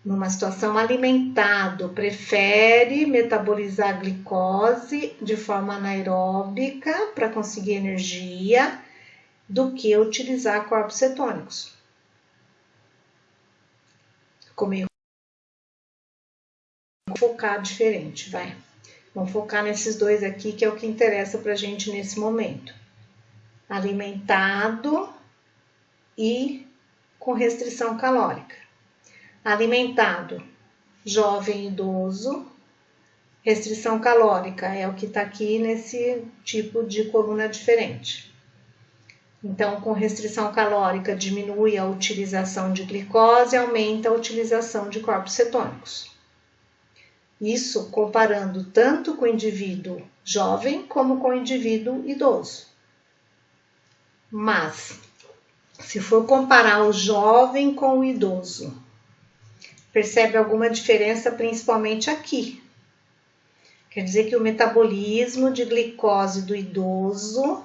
numa situação alimentado, prefere metabolizar a glicose de forma anaeróbica para conseguir energia do que utilizar corpos cetônicos. Vamos focar diferente, vai. Vamos focar nesses dois aqui, que é o que interessa pra gente nesse momento. Alimentado e com restrição calórica. Alimentado, jovem e idoso. Restrição calórica é o que está aqui nesse tipo de coluna diferente. Então, com restrição calórica, diminui a utilização de glicose e aumenta a utilização de corpos cetônicos. Isso comparando tanto com o indivíduo jovem como com o indivíduo idoso. Mas, se for comparar o jovem com o idoso, percebe alguma diferença principalmente aqui. Quer dizer que o metabolismo de glicose do idoso,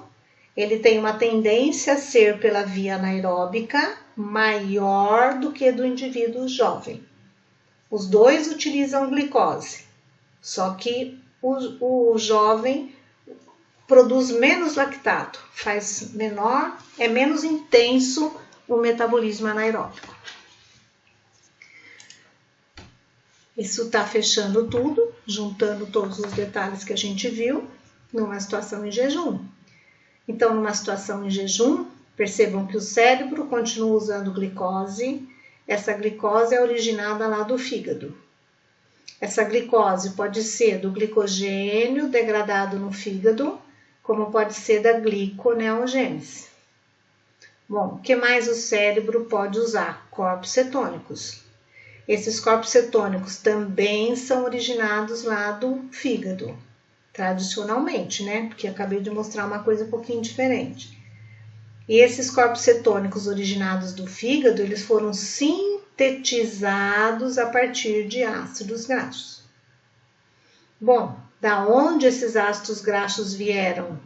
ele tem uma tendência a ser pela via anaeróbica maior do que do indivíduo jovem. Os dois utilizam glicose, só que o jovem produz menos lactato, é menos intenso o metabolismo anaeróbico. Isso está fechando tudo, juntando todos os detalhes que a gente viu numa situação em jejum. Então, numa situação em jejum, percebam que o cérebro continua usando glicose. Essa glicose é originada lá do fígado. Essa glicose pode ser do glicogênio degradado no fígado, como pode ser da gliconeogênese. Bom, o que mais o cérebro pode usar? Corpos cetônicos. Esses corpos cetônicos também são originados lá do fígado, tradicionalmente, né? Porque acabei de mostrar uma coisa um pouquinho diferente. E esses corpos cetônicos originados do fígado, eles foram sintetizados a partir de ácidos graxos. Bom, da onde esses ácidos graxos vieram?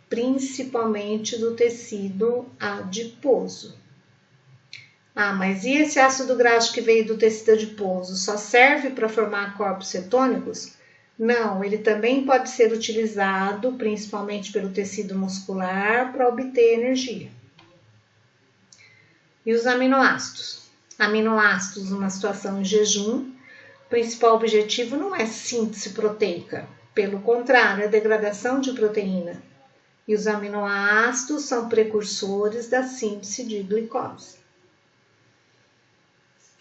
Principalmente do tecido adiposo. Mas e esse ácido graxo que veio do tecido adiposo só serve para formar corpos cetônicos? Não, ele também pode ser utilizado, principalmente pelo tecido muscular, para obter energia. E os aminoácidos? Aminoácidos, numa situação em jejum, o principal objetivo não é síntese proteica, pelo contrário, é a degradação de proteína. E os aminoácidos são precursores da síntese de glicose.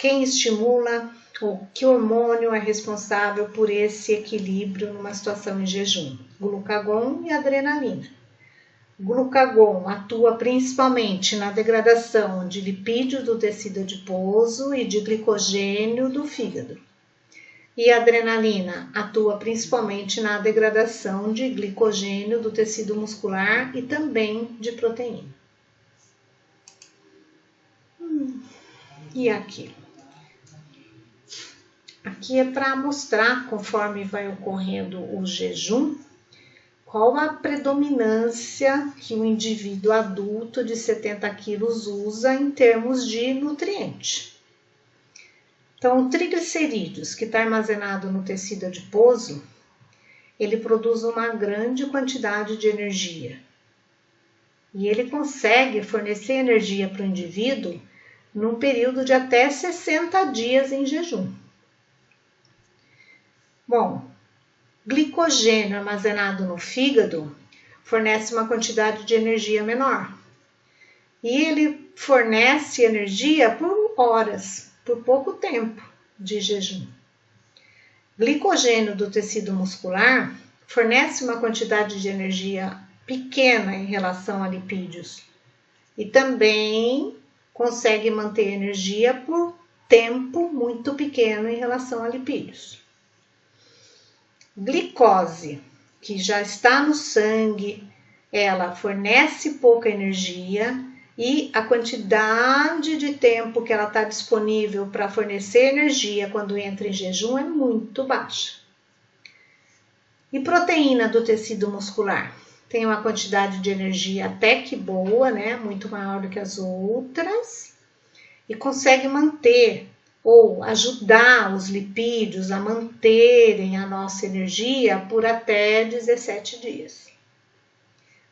quem estimula ou que hormônio é responsável por esse equilíbrio numa situação em jejum? Glucagon e adrenalina. Glucagon atua principalmente na degradação de lipídios do tecido adiposo e de glicogênio do fígado. E a adrenalina atua principalmente na degradação de glicogênio do tecido muscular e também de proteína. E aqui? Aqui é para mostrar, conforme vai ocorrendo o jejum, qual a predominância que o indivíduo adulto de 70 quilos usa em termos de nutriente. Então, o triglicerídeos, que está armazenado no tecido adiposo, ele produz uma grande quantidade de energia. E ele consegue fornecer energia para o indivíduo num período de até 60 dias em jejum. Bom, glicogênio armazenado no fígado fornece uma quantidade de energia menor. E ele fornece energia por horas, por pouco tempo de jejum. Glicogênio do tecido muscular fornece uma quantidade de energia pequena em relação a lipídios e também consegue manter energia por tempo muito pequeno em relação a lipídios. Glicose, que já está no sangue, ela fornece pouca energia e a quantidade de tempo que ela está disponível para fornecer energia quando entra em jejum é muito baixa. E proteína do tecido muscular? Tem uma quantidade de energia até que boa, né? Muito maior do que as outras, e consegue manter ou ajudar os lipídios a manterem a nossa energia por até 17 dias.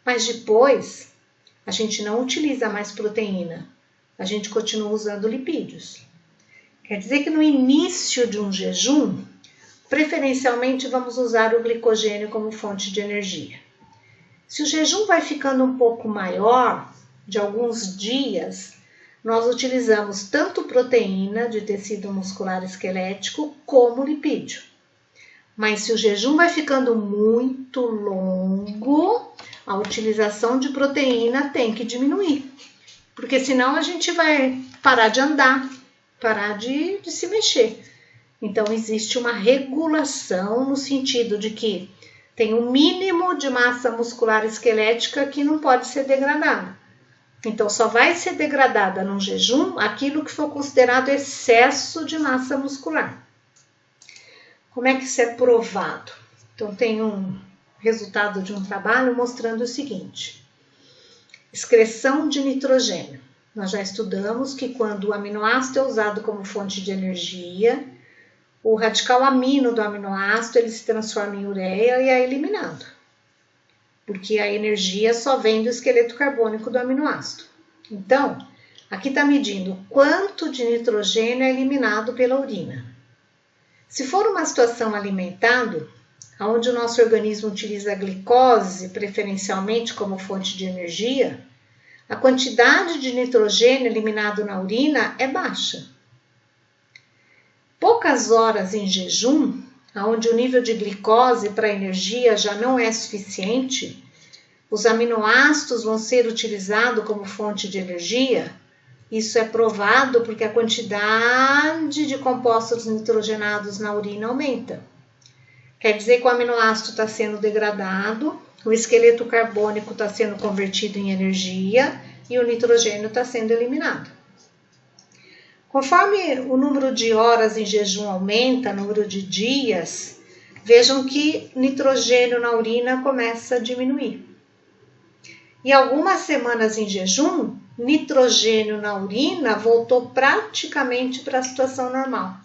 Mas depois, a gente não utiliza mais proteína, a gente continua usando lipídios. Quer dizer que no início de um jejum, preferencialmente vamos usar o glicogênio como fonte de energia. Se o jejum vai ficando um pouco maior, de alguns dias, nós utilizamos tanto proteína de tecido muscular esquelético como lipídio. Mas se o jejum vai ficando muito longo, a utilização de proteína tem que diminuir. Porque senão a gente vai parar de andar, parar de se mexer. Então existe uma regulação no sentido de que tem um mínimo de massa muscular esquelética que não pode ser degradada. Então, só vai ser degradada num jejum aquilo que for considerado excesso de massa muscular. Como é que isso é provado? Então, tem um resultado de um trabalho mostrando o seguinte. Excreção de nitrogênio. Nós já estudamos que quando o aminoácido é usado como fonte de energia, o radical amino do aminoácido ele se transforma em ureia e é eliminado. Porque a energia só vem do esqueleto carbônico do aminoácido. Então, aqui está medindo quanto de nitrogênio é eliminado pela urina. Se for uma situação alimentando, onde o nosso organismo utiliza a glicose preferencialmente como fonte de energia, a quantidade de nitrogênio eliminado na urina é baixa. Poucas horas em jejum, onde o nível de glicose para energia já não é suficiente, os aminoácidos vão ser utilizados como fonte de energia. Isso é provado porque a quantidade de compostos nitrogenados na urina aumenta. Quer dizer que o aminoácido está sendo degradado, o esqueleto carbônico está sendo convertido em energia e o nitrogênio está sendo eliminado. Conforme o número de horas em jejum aumenta, o número de dias, vejam que nitrogênio na urina começa a diminuir. E algumas semanas em jejum, nitrogênio na urina voltou praticamente para a situação normal.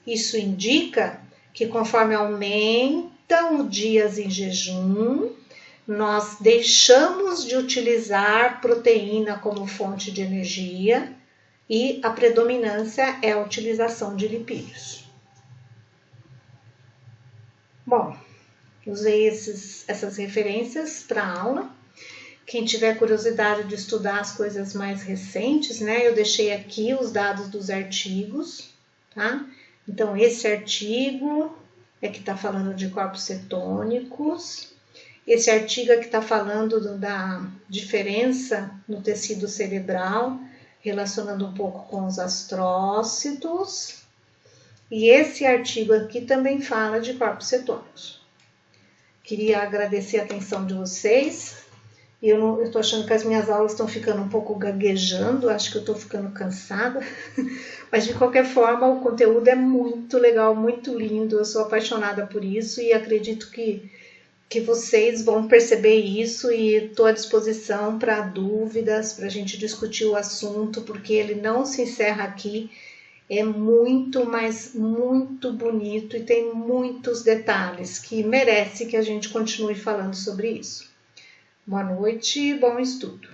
Isso indica que conforme aumentam os dias em jejum, nós deixamos de utilizar proteína como fonte de energia e a predominância é a utilização de lipídios. Bom, usei essas referências para a aula. Quem tiver curiosidade de estudar as coisas mais recentes, né? Eu deixei aqui os dados dos artigos, tá? Então, esse artigo é que está falando de corpos cetônicos. Esse artigo é que está falando da diferença no tecido cerebral, relacionando um pouco com os astrócitos. E esse artigo aqui também fala de corpos cetônicos. Queria agradecer a atenção de vocês. Eu estou achando que as minhas aulas estão ficando um pouco gaguejando, acho que eu estou ficando cansada. Mas, de qualquer forma, o conteúdo é muito legal, muito lindo. Eu sou apaixonada por isso e acredito que vocês vão perceber isso, e estou à disposição para dúvidas, para a gente discutir o assunto, porque ele não se encerra aqui. É muito, mas muito bonito e tem muitos detalhes que merece que a gente continue falando sobre isso. Boa noite e bom estudo.